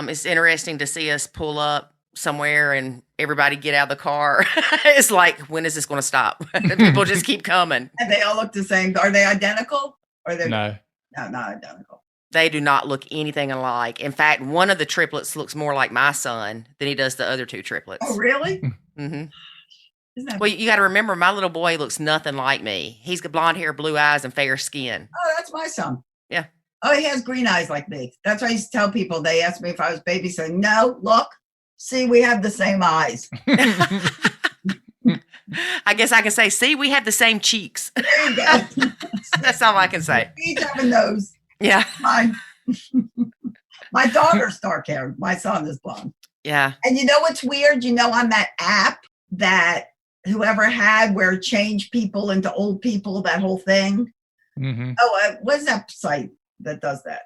It's interesting to see us pull up somewhere and everybody get out of the car. It's like, when is this going to stop? People just keep coming. And they all look the same. Are they identical? Or they're No, not identical. They do not look anything alike. In fact, one of the triplets looks more like my son than he does the other 2 triplets. Oh, really? Mm-hmm. Well, you got to remember, my little boy looks nothing like me. He's got blonde hair, blue eyes, and fair skin. Oh, that's my son. Yeah. Oh, he has green eyes like me. That's why I used to tell people. They asked me if I was babysitting. No, look, see, we have the same eyes. I guess I can say, see, we have the same cheeks. There you go. That's all I can say. We each have a nose. Yeah. My daughter's dark hair. My son is blonde. Yeah. And you know what's weird? You know, on that app that whoever had where it changed people into old people, that whole thing. Mm-hmm. Oh, what's that site that does that?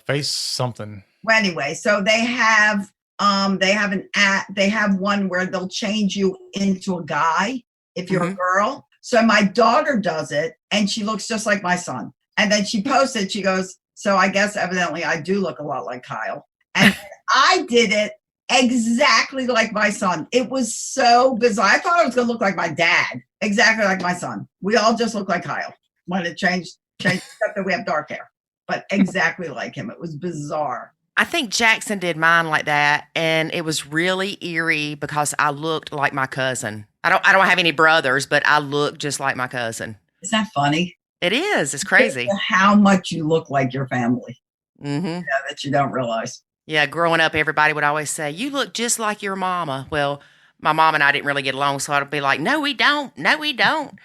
Face something. Well, anyway, so they have an app. They have one where they'll change you into a guy if you're a girl. So my daughter does it, and she looks just like my son. And then she posted, she goes, so I guess evidently I do look a lot like Kyle. And I did it exactly like my son. It was so bizarre. I thought I was going to look like my dad, exactly like my son. We all just look like Kyle when it changed except that we have dark hair, but exactly like him. It was bizarre. I think Jackson did mine like that, and it was really eerie because I looked like my cousin. I don't have any brothers, but I look just like my cousin. Isn't that funny? It is. It's crazy. How much you look like your family. Mm-hmm. Yeah, that you don't realize. Yeah, growing up, everybody would always say, you look just like your mama. Well, my mom and I didn't really get along, so I'd be like, no, we don't. No, we don't.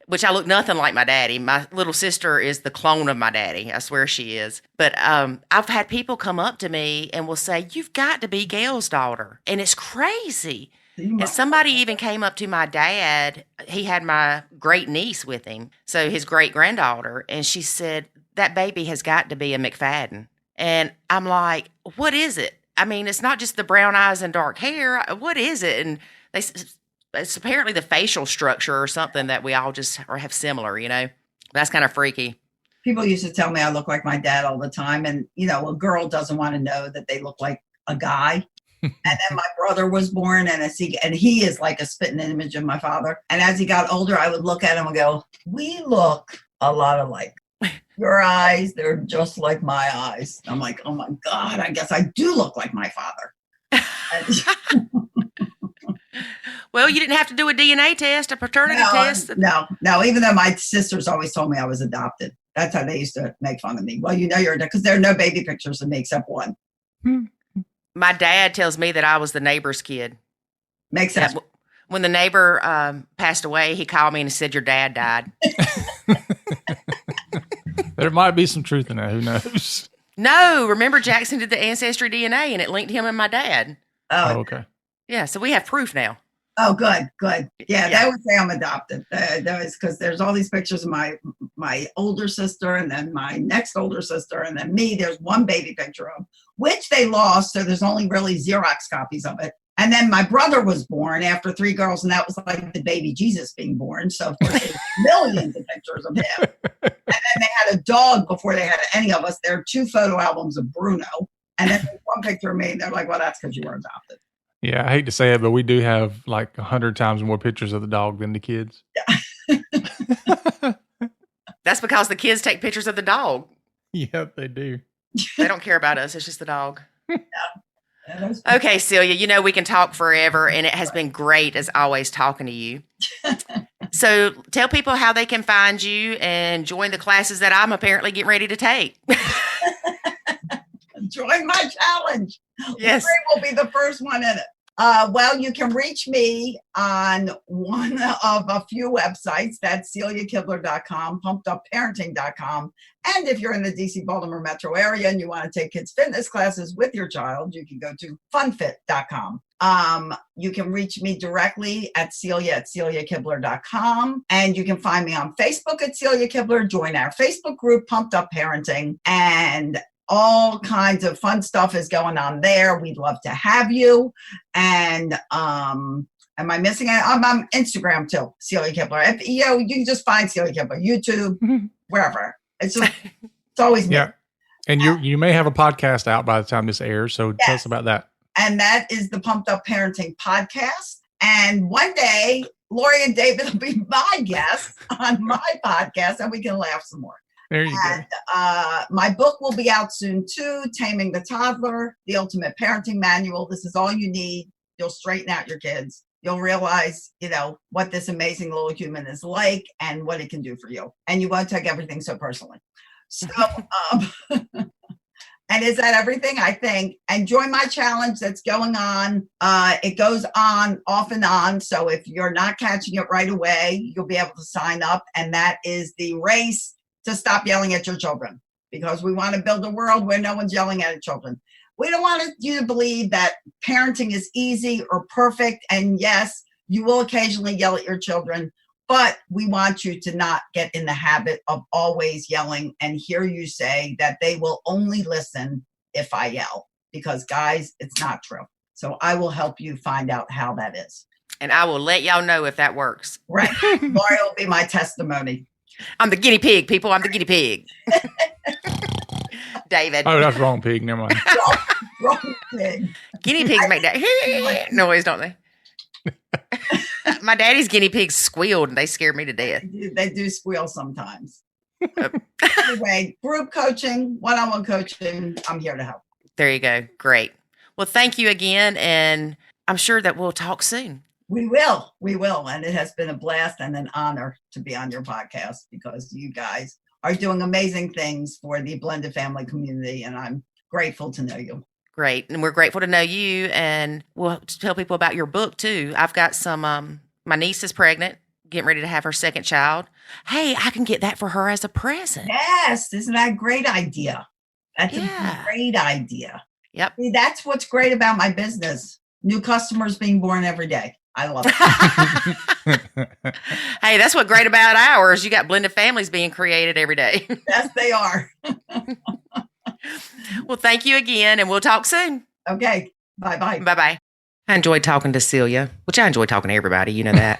Which I look nothing like my daddy. My little sister is the clone of my daddy. I swear she is. But I've had people come up to me and will say, you've got to be Gail's daughter. And it's crazy. And somebody even came up to my dad. He had my great niece with him, so his great granddaughter, and she said, that baby has got to be a McFadden. And I'm like, what is it? I mean, it's not just the brown eyes and dark hair. What is it? And it's apparently the facial structure or something that we all just have similar, you know? That's kind of freaky. People used to tell me I look like my dad all the time. And, you know, a girl doesn't want to know that they look like a guy. And then my brother was born, and he is like a spitting image of my father. And as he got older, I would look at him and go, we look a lot alike. Your eyes, they're just like my eyes. I'm like, oh my God, I guess I do look like my father. Well, you didn't have to do a DNA test, a paternity test. No, even though my sisters always told me I was adopted. That's how they used to make fun of me. Well, you know, because there are no baby pictures of me except one. My dad tells me that I was the neighbor's kid. Makes sense. When the neighbor passed away, he called me and said, your dad died. There might be some truth in that. Who knows? No, remember Jackson did the ancestry DNA and it linked him and my dad. Oh, okay. Yeah, so we have proof now. Oh, good. Yeah, they would say I'm adopted. Because there's all these pictures of my older sister and then my next older sister and then me. There's one baby picture of which they lost, so there's only really Xerox copies of it. And then my brother was born after 3 girls, and that was like the baby Jesus being born. So of course there's millions of pictures of him. And then they had a dog before they had any of us. There are 2 photo albums of Bruno, and then there's one picture of me. And they're like, "Well, that's because you were adopted." Yeah, I hate to say it, but we do have like 100 times more pictures of the dog than the kids. Yeah. That's because the kids take pictures of the dog. Yep, they do. They don't care about us. It's just the dog. Yeah, okay, Celia, we can talk forever, and it has been great as always talking to you. So tell people how they can find you and join the classes that I'm apparently getting ready to take. Join my challenge. Yes. Lori will be the first one in it. Well, you can reach me on one of a few websites. That's celiakibler.com, pumpedupparenting.com. And if you're in the DC Baltimore metro area and you want to take kids fitness classes with your child, you can go to funfit.com. You can reach me directly at celiakibler.com. And you can find me on Facebook at Celia Kibler. Join our Facebook group, Pumped Up Parenting. And all kinds of fun stuff is going on there. We'd love to have you. And am I missing it? I'm on Instagram too, Celia Kibler. You can just find Celia Kibler, YouTube, wherever. It's always me. Yeah. And you may have a podcast out by the time this airs. So tell us about that. And that is the Pumped Up Parenting Podcast. And one day, Lori and David will be my guests on my podcast, and we can laugh some more. There you go. My book will be out soon too, Taming the Toddler, the Ultimate Parenting Manual. This is all you need. You'll straighten out your kids. You'll realize, what this amazing little human is like and what it can do for you. And you won't take everything so personally. So, and is that everything? I think. And join my challenge that's going on. It goes on off and on. So if you're not catching it right away, you'll be able to sign up. And that is the race to stop yelling at your children, because we want to build a world where no one's yelling at children. We don't want you to believe that parenting is easy or perfect. And yes, you will occasionally yell at your children, but we want you to not get in the habit of always yelling and hear you say that they will only listen if I yell, because guys, it's not true. So I will help you find out how that is. And I will let y'all know if that works. Right. Lori will be my testimony. I'm the guinea pig, people. I'm the guinea pig. David. Oh, that's wrong pig. Never mind. Wrong pig. Guinea pigs make that noise, don't they? My daddy's guinea pigs squealed and they scared me to death. They do squeal sometimes. Anyway, group coaching, one-on-one coaching, I'm here to help. There you go. Great. Well, thank you again. And I'm sure that we'll talk soon. We will. And it has been a blast and an honor to be on your podcast, because you guys are doing amazing things for the blended family community. And I'm grateful to know you. Great. And we're grateful to know you. And we'll tell people about your book too. I've got some, my niece is pregnant, getting ready to have her second child. Hey, I can get that for her as a present. Yes. Isn't that a great idea? That's a great idea. Yep. See, that's what's great about my business. New customers being born every day. I love it. Hey, that's what's great about ours. You got blended families being created every day. Yes, they are. Well, thank you again, and we'll talk soon. Okay. Bye-bye. Bye-bye. I enjoyed talking to Celia, which I enjoy talking to everybody. You know that.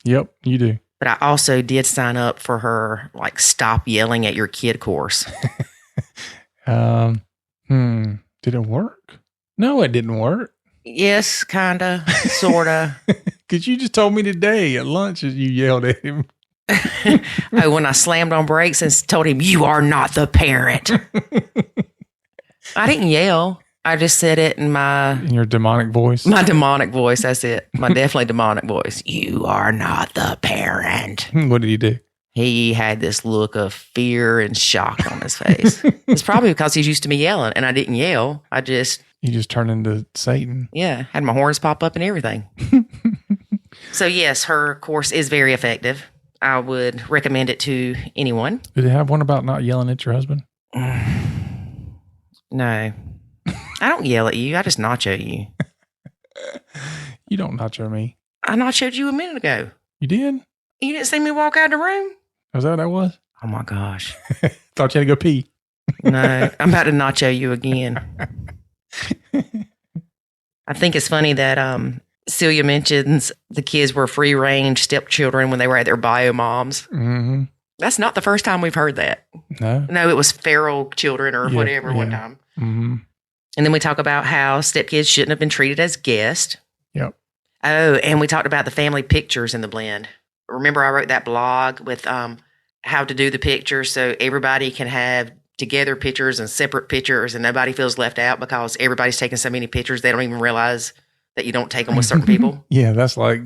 Yep, you do. But I also did sign up for her, stop yelling at your kid course. Did it work? No, it didn't work. Yes, kind of, sort of. Because you just told me today at lunch that you yelled at him. Oh, when I slammed on brakes and told him, "You are not the parent." I didn't yell. I just said it in your demonic voice. My demonic voice. That's it. My definitely demonic voice. You are not the parent. What did he do? He had this look of fear and shock on his face. It's probably because he's used to me yelling, and I didn't yell. You just turned into Satan. Yeah, had my horns pop up and everything. So yes, her course is very effective. I would recommend it to anyone. Did it have one about not yelling at your husband? No. I don't yell at you. I just nacho you. You don't nacho me. I nachoed you a minute ago. You did? You didn't see me walk out of the room? Was that what that was? Oh my gosh. Thought you had to go pee. No, I'm about to nacho you again. I think it's funny that Celia mentions the kids were free range stepchildren when they were at their bio moms. Mm-hmm. That's not the first time we've heard that. No, it was feral children or whatever one time. Mm-hmm. And then we talk about how stepkids shouldn't have been treated as guests. Yep. Oh, and we talked about the family pictures in the blend. Remember I wrote that blog with how to do the pictures so everybody can have together pictures and separate pictures and nobody feels left out because everybody's taking so many pictures they don't even realize that you don't take them with certain people. Yeah, that's like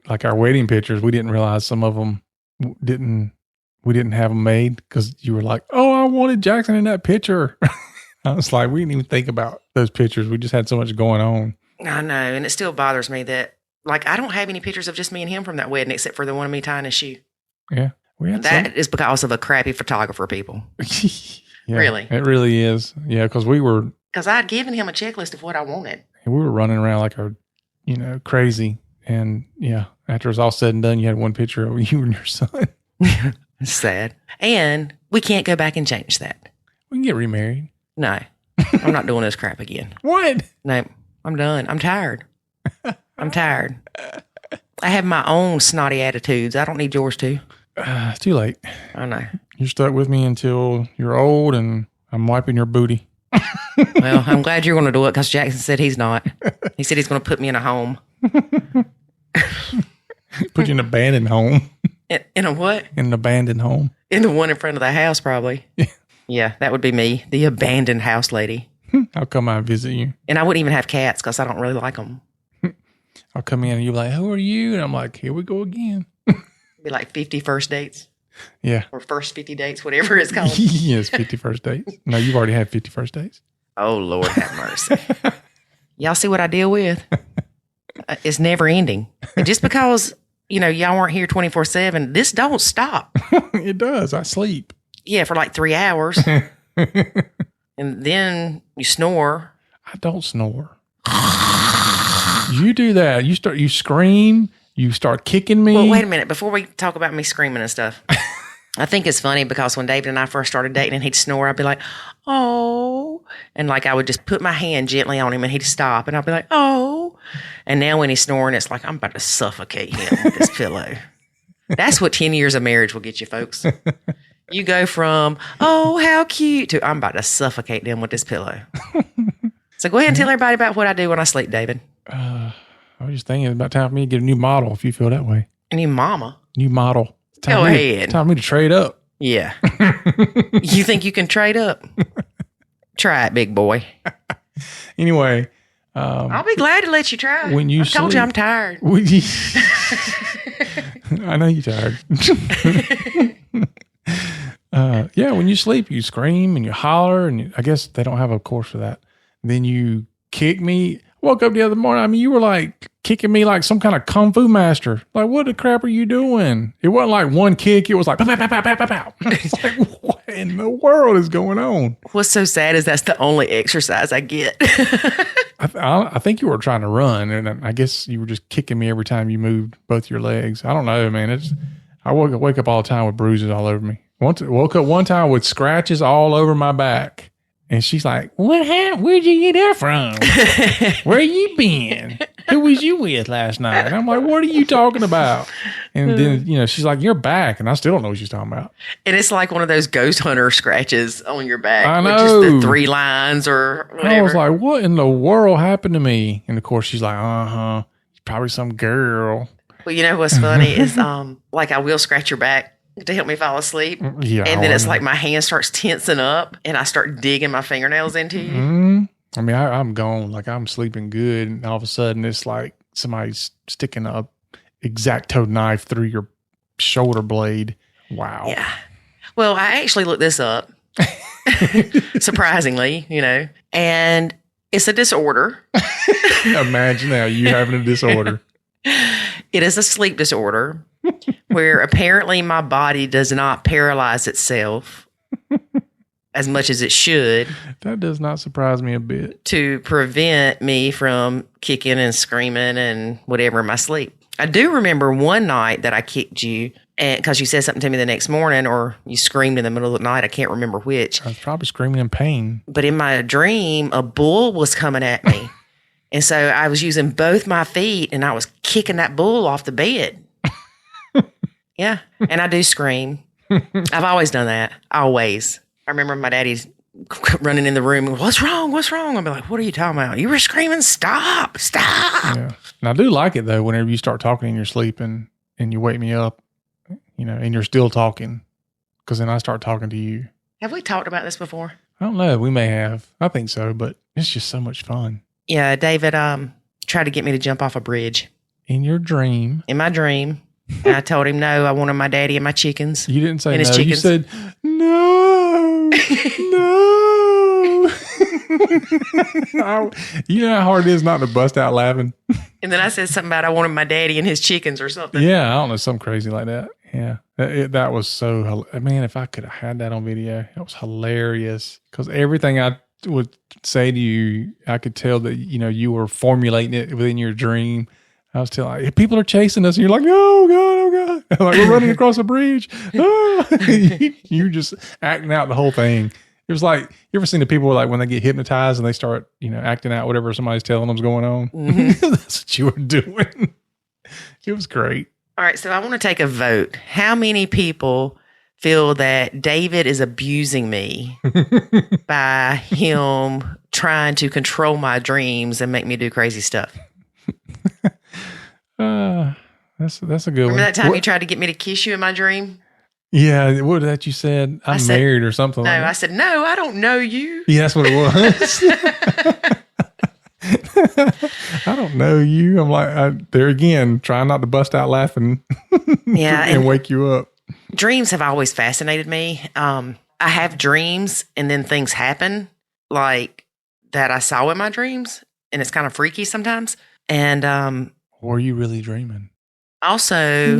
like our wedding pictures. We didn't realize some of them we didn't have them made because you were like, oh, I wanted Jackson in that picture. I was like, we didn't even think about those pictures. We just had so much going on. I know, and it still bothers me that like I don't have any pictures of just me and him from that wedding except for the one of me tying a shoe. Yeah. That is because of a crappy photographer, people. Yeah, really? It really is. Yeah, because Because I'd given him a checklist of what I wanted. we were running around like crazy. And yeah, after it was all said and done, you had one picture of you and your son. It's sad. And we can't go back and change that. We can get remarried. No, I'm not doing this crap again. What? No, I'm done. I'm tired. I'm tired. I have my own snotty attitudes. I don't need yours too. It's too late. I know. You're stuck with me until you're old and I'm wiping your booty. Well, I'm glad you're going to do it because Jackson said he's not. He said he's going to put me in a home. Put you in an abandoned home. In a what? In an abandoned home. In the one in front of the house, probably. Yeah, that would be me, the abandoned house lady. I'll come out and visit you. And I wouldn't even have cats because I don't really like them. I'll come in and you'll be like, who are you? And I'm like, here we go again. Be like 50 first dates. Yeah. Or first 50 dates, whatever it's called. Yes, 50 first dates. No, you've already had 50 first dates. Oh, Lord have mercy. Y'all see what I deal with? It's never ending. And just because, y'all weren't here 24/7, this don't stop. It does. I sleep. Yeah, for like 3 hours. And then you snore. I don't snore. You do that. You scream. You start kicking me. Well, wait a minute. Before we talk about me screaming and stuff, I think it's funny because when David and I first started dating and he'd snore, I'd be like, oh. And like I would just put my hand gently on him and he'd stop and I'd be like, oh. And now when he's snoring, it's like I'm about to suffocate him with this pillow. That's what 10 years of marriage will get you, folks. You go from, oh, how cute, to I'm about to suffocate them with this pillow. So go ahead and tell everybody about what I do when I sleep, David. I was just thinking it's about time for me to get a new model if you feel that way. A new mama. New model. Go ahead. Time for me to trade up. Yeah. You think you can trade up? Try it, big boy. Anyway. I'll be glad to let you try. When you told you I'm tired. I know you're tired. Yeah, when you sleep, you scream and you holler, and I guess they don't have a course for that. Then you kick me. Woke up the other morning. I mean, you were like kicking me like some kind of kung fu master. Like, what the crap are you doing? It wasn't like one kick. It was like, pow, pow, pow, pow, pow, pow. It's like, what in the world is going on? What's so sad is that's the only exercise I get. I think you were trying to run, and I guess you were just kicking me every time you moved both your legs. I don't know, man. I wake up all the time with bruises all over me. Woke up one time with scratches all over my back. And she's like, what happened? Where'd you get that from? Where you been? Who was you with last night? And I'm like, what are you talking about? And then, she's like, you're back. And I still don't know what she's talking about. And it's like one of those ghost hunter scratches on your back. I know. With just the 3 lines or whatever. I was like, what in the world happened to me? And of course, she's like, probably some girl. Well, you know what's funny is like I will scratch your back to help me fall asleep. Yeah, and then it's like my hand starts tensing up and I start digging my fingernails into you. Mm-hmm. I mean, I'm gone. Like I'm sleeping good. And all of a sudden it's like somebody's sticking a X-Acto knife through your shoulder blade. Wow. Yeah. Well, I actually looked this up. Surprisingly, and it's a disorder. Imagine now you having a disorder. It is a sleep disorder where apparently my body does not paralyze itself as much as it should. That does not surprise me a bit. To prevent me from kicking and screaming and whatever in my sleep. I do remember one night that I kicked you because you said something to me the next morning, or you screamed in the middle of the night. I can't remember which. I was probably screaming in pain. But in my dream, a bull was coming at me. And so I was using both my feet and I was kicking that bull off the bed. Yeah. And I do scream. I've always done that. Always. I remember my daddy's running in the room. What's wrong? What's wrong? I'd be like, what are you talking about? You were screaming, stop. Yeah. And I do like it though, whenever you start talking in your sleep and you wake me up, and you're still talking, because then I start talking to you. Have we talked about this before? I don't know. We may have. I think so, but it's just so much fun. Yeah. David tried to get me to jump off a bridge. In your dream. In my dream. And I told him, no, I wanted my daddy and my chickens. You didn't say and no. His chickens. You said, no, no. You know how hard it is not to bust out laughing? And then I said something about I wanted my daddy and his chickens or something. Yeah, I don't know, something crazy like that. Yeah, that was so, man, if I could have had that on video, it was hilarious. Because everything I would say to you, I could tell that, you were formulating it within your dream. I was telling you, people are chasing us, and you're like, oh, God, oh, God. Like, we're running across a bridge. Oh. You're just acting out the whole thing. It was like, you ever seen the people like when they get hypnotized and they start, acting out whatever somebody's telling them's going on? Mm-hmm. That's what you were doing. It was great. All right, so I want to take a vote. How many people feel that David is abusing me by him trying to control my dreams and make me do crazy stuff? That's a good one. Remember that time you tried to get me to kiss you in my dream? Yeah, what that you said? I said, married or something. No, like that. I said, no, I don't know you. Yeah, that's what it was. I don't know you. I'm like, there again, trying not to bust out laughing. Yeah, and wake you up. Dreams have always fascinated me. I have dreams and then things happen like that I saw in my dreams, and it's kind of freaky sometimes. And were you really dreaming? Also,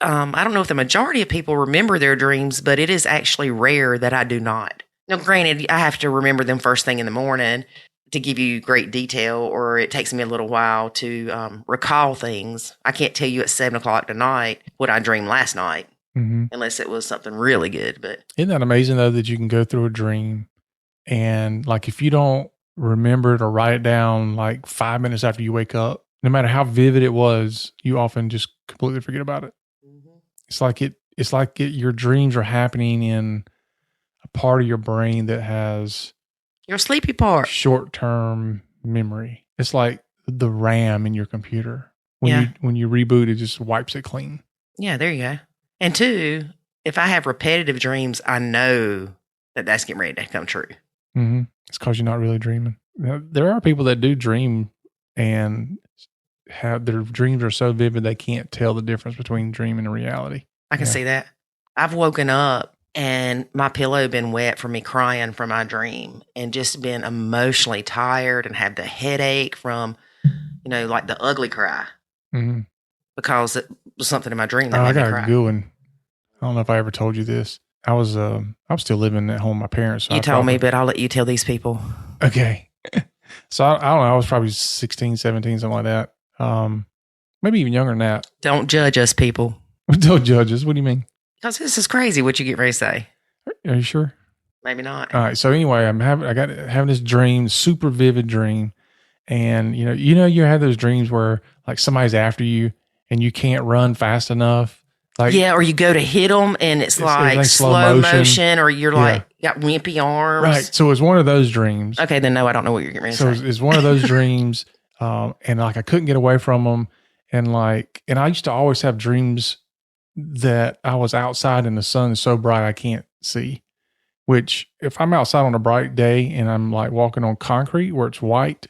I don't know if the majority of people remember their dreams, but it is actually rare that I do not. Now, granted, I have to remember them first thing in the morning to give you great detail, or it takes me a little while to recall things. I can't tell you at 7:00 tonight what I dreamed last night, unless it was something really good. But isn't that amazing, though, that you can go through a dream and, like, if you don't remember it or write it down, like 5 minutes after you wake up, no matter how vivid it was, you often just completely forget about it. Mm-hmm. It's like your dreams are happening in a part of your brain that has your sleepy part, short-term memory. It's like the RAM in your computer. When you reboot, it just wipes it clean. Yeah, there you go. And two, if I have repetitive dreams, I know that that's getting ready to come true. Mm-hmm. It's because you're not really dreaming. There are people that do dream and have their dreams are so vivid they can't tell the difference between dreaming and reality. I can see that. I've woken up and my pillow been wet from me crying from my dream, and just been emotionally tired and had the headache from, like the ugly cry, because it was something in my dream that made me cry. I got a good one. I don't know if I ever told you this. I was still living at home with my parents. So you told me, but I'll let you tell these people. Okay. So I don't know. I was probably 16, 17, something like that. Maybe even younger than that. Don't judge us, people. Don't judge us. What do you mean? Because this is crazy what you get ready to say. Are you sure? Maybe not. All right. So anyway, I got having this dream, super vivid dream. And you have those dreams where like somebody's after you and you can't run fast enough. Like, or you go to hit them and it's like slow motion, or you're like got wimpy arms. Right. So it was one of those dreams. Okay, then no, I don't know what you're getting ready to say. So it's one of those dreams, and like I couldn't get away from them, and I used to always have dreams that I was outside and the sun is so bright I can't see. Which if I'm outside on a bright day and I'm like walking on concrete where it's white,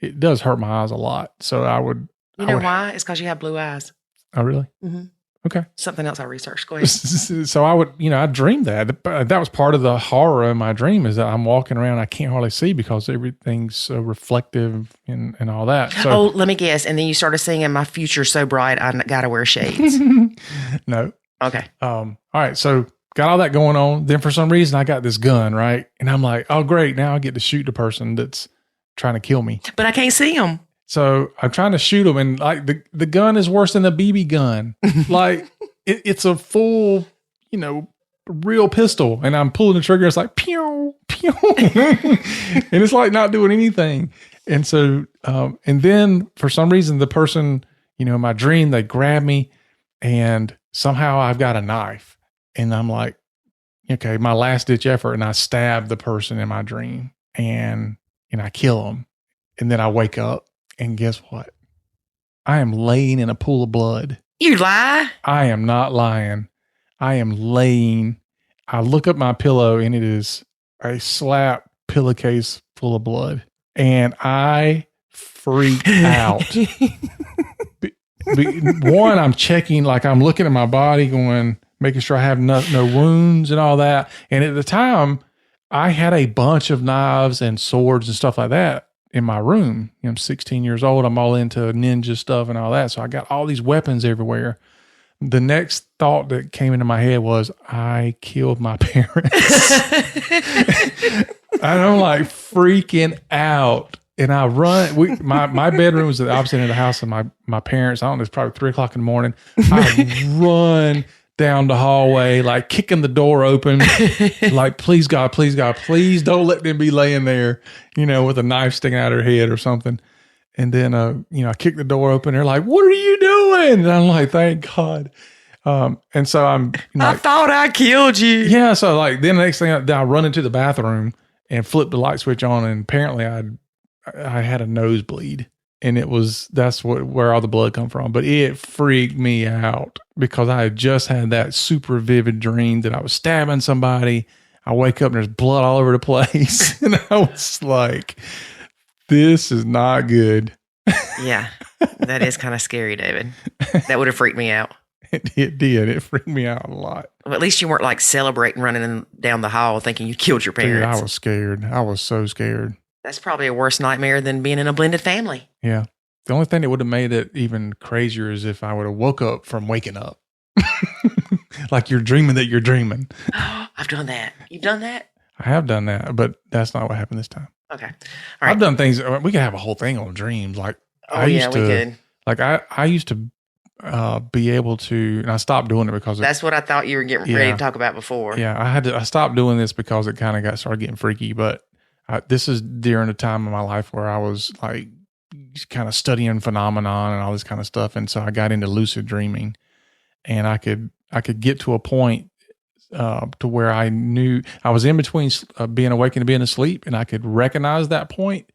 it does hurt my eyes a lot. So I would. You know why? It's because you have blue eyes. Oh, really? Mm-hmm. Okay. Something else I researched. Go ahead. So I would, I dreamed that. That was part of the horror of my dream, is that I'm walking around, I can't hardly see because everything's so reflective and all that. So, let me guess. And then you started singing "My Future's So Bright, I Gotta Wear Shades." No. Okay. All right. So got all that going on. Then for some reason, I got this gun, right? And I'm like, oh, great. Now I get to shoot the person that's trying to kill me. But I can't see him. So I'm trying to shoot him. And like the gun is worse than a BB gun. Like it's a full, real pistol. And I'm pulling the trigger. It's like, pew, pew. And it's like not doing anything. And so, and then for some reason, the person, in my dream, they grab me and somehow I've got a knife. And I'm like, okay, my last ditch effort. And I stab the person in my dream and I kill them. And then I wake up and guess what? I am laying in a pool of blood. You lie. I am not lying. I am laying. I look up my pillow and it is a slap pillowcase full of blood. And I freak out. One, I'm checking, like I'm looking at my body going, making sure I have no wounds and all that. And at the time, I had a bunch of knives and swords and stuff like that in my room. I'm 16 years old. I'm all into ninja stuff and all that. So I got all these weapons everywhere. The next thought that came into my head was, I killed my parents. And I'm like freaking out. And I run. My bedroom was at the opposite end of the house of my parents. I don't know, it's probably 3:00 in the morning. I run down the hallway, like kicking the door open, like, please God, please don't let them be laying there, with a knife sticking out of their head or something. And then, I kick the door open. They're like, what are you doing? And I'm like, thank God. And so I'm like, I thought I killed you. Yeah. So like, then the next thing I run into the bathroom and flip the light switch on. And apparently I had a nosebleed. And that's where all the blood come from. But it freaked me out because I had just had that super vivid dream that I was stabbing somebody. I wake up and there's blood all over the place. And I was like, this is not good. Yeah, that is kind of scary, David. That would have freaked me out. It did. It freaked me out a lot. Well, at least you weren't like celebrating running down the hall thinking you killed your parents. Dude, I was scared. I was so scared. That's probably a worse nightmare than being in a blended family. Yeah. The only thing that would have made it even crazier is if I would have woke up from waking up. Like you're dreaming that you're dreaming. I've done that. You've done that? I have done that, but that's not what happened this time. Okay. All right. I've done things. We could have a whole thing on dreams. Like we could. Like I used to be able to, and I stopped doing it because that's what I thought you were getting ready to talk about before. Yeah. I stopped doing this because it kind of started getting freaky, but this is during a time in my life where I was like kind of studying phenomenon and all this kind of stuff. And so I got into lucid dreaming and I could get to a point to where I knew I was in between being awake and being asleep, and I could recognize that point.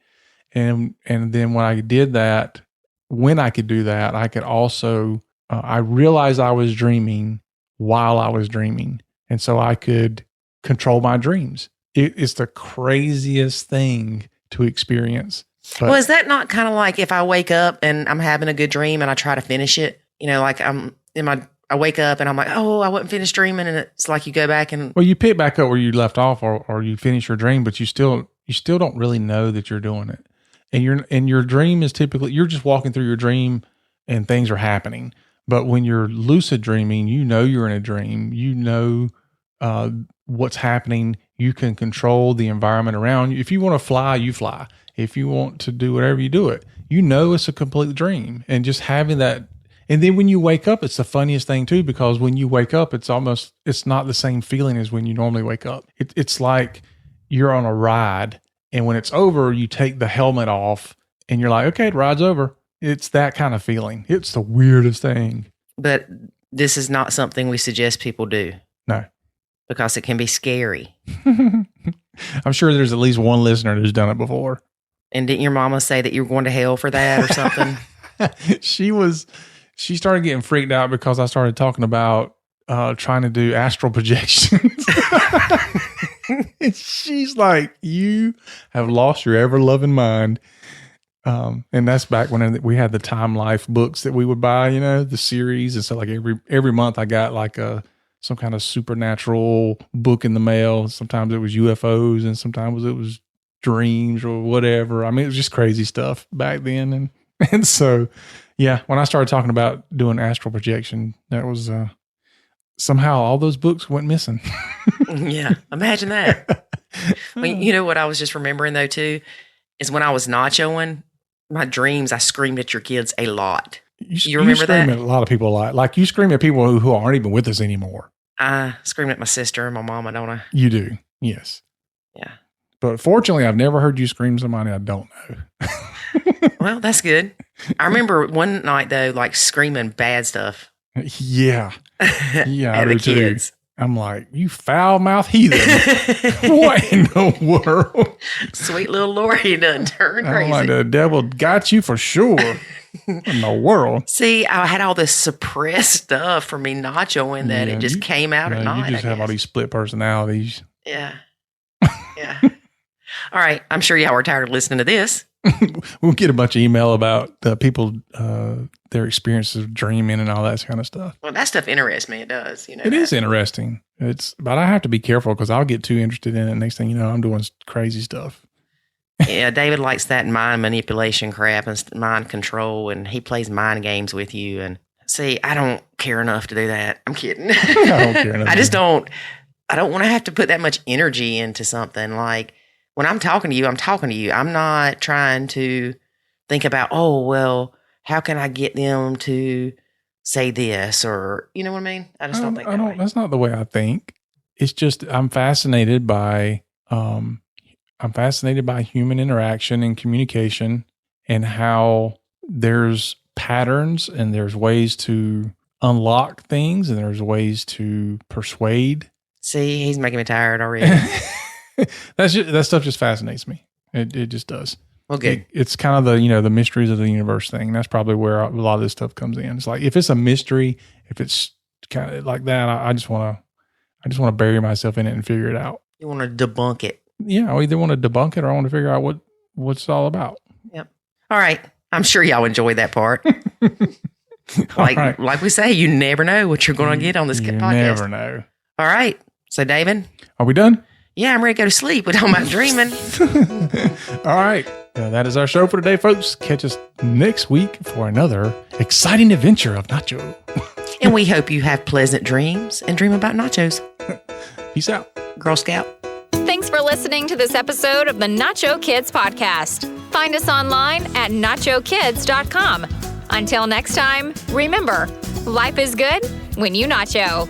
And then when I did that, when I could do that, I could also, I realized I was dreaming while I was dreaming. And so I could control my dreams. It's the craziest thing to experience. But, well, is that not kind of like if I wake up and I'm having a good dream and I try to finish it, like I wake up and I'm like, oh, I wasn't finished dreaming. And it's like you go back and. Well, you pick back up where you left off or you finish your dream, but you still don't really know that you're doing it. And your dream is typically, you're just walking through your dream and things are happening. But when you're lucid dreaming, you're in a dream, what's happening. You can control the environment around you. If you want to fly, you fly. If you want to do whatever, you do it. It's a complete dream. And just having that. And then when you wake up, it's the funniest thing too, because when you wake up, it's not the same feeling as when you normally wake up. It's like you're on a ride, and when it's over, you take the helmet off and you're like, okay, the ride's over. It's that kind of feeling. It's the weirdest thing. But this is not something we suggest people do. No. Because it can be scary. I'm sure there's at least one listener who's done it before. And didn't your mama say that you were going to hell for that or something? She started getting freaked out because I started talking about trying to do astral projections. And she's like, you have lost your ever-loving mind. And that's back when we had the Time Life books that we would buy, the series. And so like every month I got like some kind of supernatural book in the mail. Sometimes it was UFOs and sometimes it was dreams or whatever. I mean, it was just crazy stuff back then. And so, yeah, when I started talking about doing astral projection, that was somehow all those books went missing. Yeah, imagine that. Well, you know what I was just remembering though too is when I was nachoing my dreams, I screamed at your kids a lot. You remember that? You scream at a lot of people a lot. Like you scream at people who aren't even with us anymore. I screamed at my sister and my mama, don't I? You do, yes. Yeah. But fortunately, I've never heard you scream at somebody I don't know. Well, that's good. I remember one night though, like screaming bad stuff. Yeah. Yeah, at I the do too. kids. I'm like, you foul-mouthed heathen. What in the world? Sweet little Lori done turned crazy. I'm like, the devil got you for sure. What in the world? See, I had all this suppressed stuff from me nachoing that it just came out at night. You just have all these split personalities. Yeah. Yeah. All right. I'm sure y'all were tired of listening to this. We'll get a bunch of email about people, their experiences of dreaming and all that kind of stuff. Well, that stuff interests me. It does. You know, it is interesting. But I have to be careful because I'll get too interested in it. Next thing you know, I'm doing crazy stuff. Yeah, David likes that mind manipulation crap and mind control, and he plays mind games with you. And see, I don't care enough to do that. I'm kidding. I don't care enough. I just don't. I don't want to have to put that much energy into something. Like when I'm talking to you, I'm talking to you. I'm not trying to think about, oh, well, how can I get them to say this, or you know what I mean? I just don't think that way. That's not the way I think. It's just I'm fascinated by human interaction and communication and how there's patterns and there's ways to unlock things and there's ways to persuade. See, he's making me tired already. That stuff just fascinates me. It just does. Well, good. It's kind of the mysteries of the universe thing. That's probably where a lot of this stuff comes in. It's like if it's a mystery, if it's kind of like that, I just want to bury myself in it and figure it out. You want to debunk it. Yeah, I either want to debunk it or I want to figure out what it's all about. Yep. All right. I'm sure y'all enjoyed that part. Like we say, you never know what you're going to get on this podcast. You never know. All right. So, David. Are we done? Yeah, I'm ready to go to sleep. We're talking about dreaming. All right. That is our show for today, folks. Catch us next week for another exciting adventure of Nacho. And we hope you have pleasant dreams and dream about nachos. Peace out. Girl Scout. Thanks for listening to this episode of the Nacho Kids Podcast. Find us online at nachokids.com. Until next time, remember, life is good when you nacho.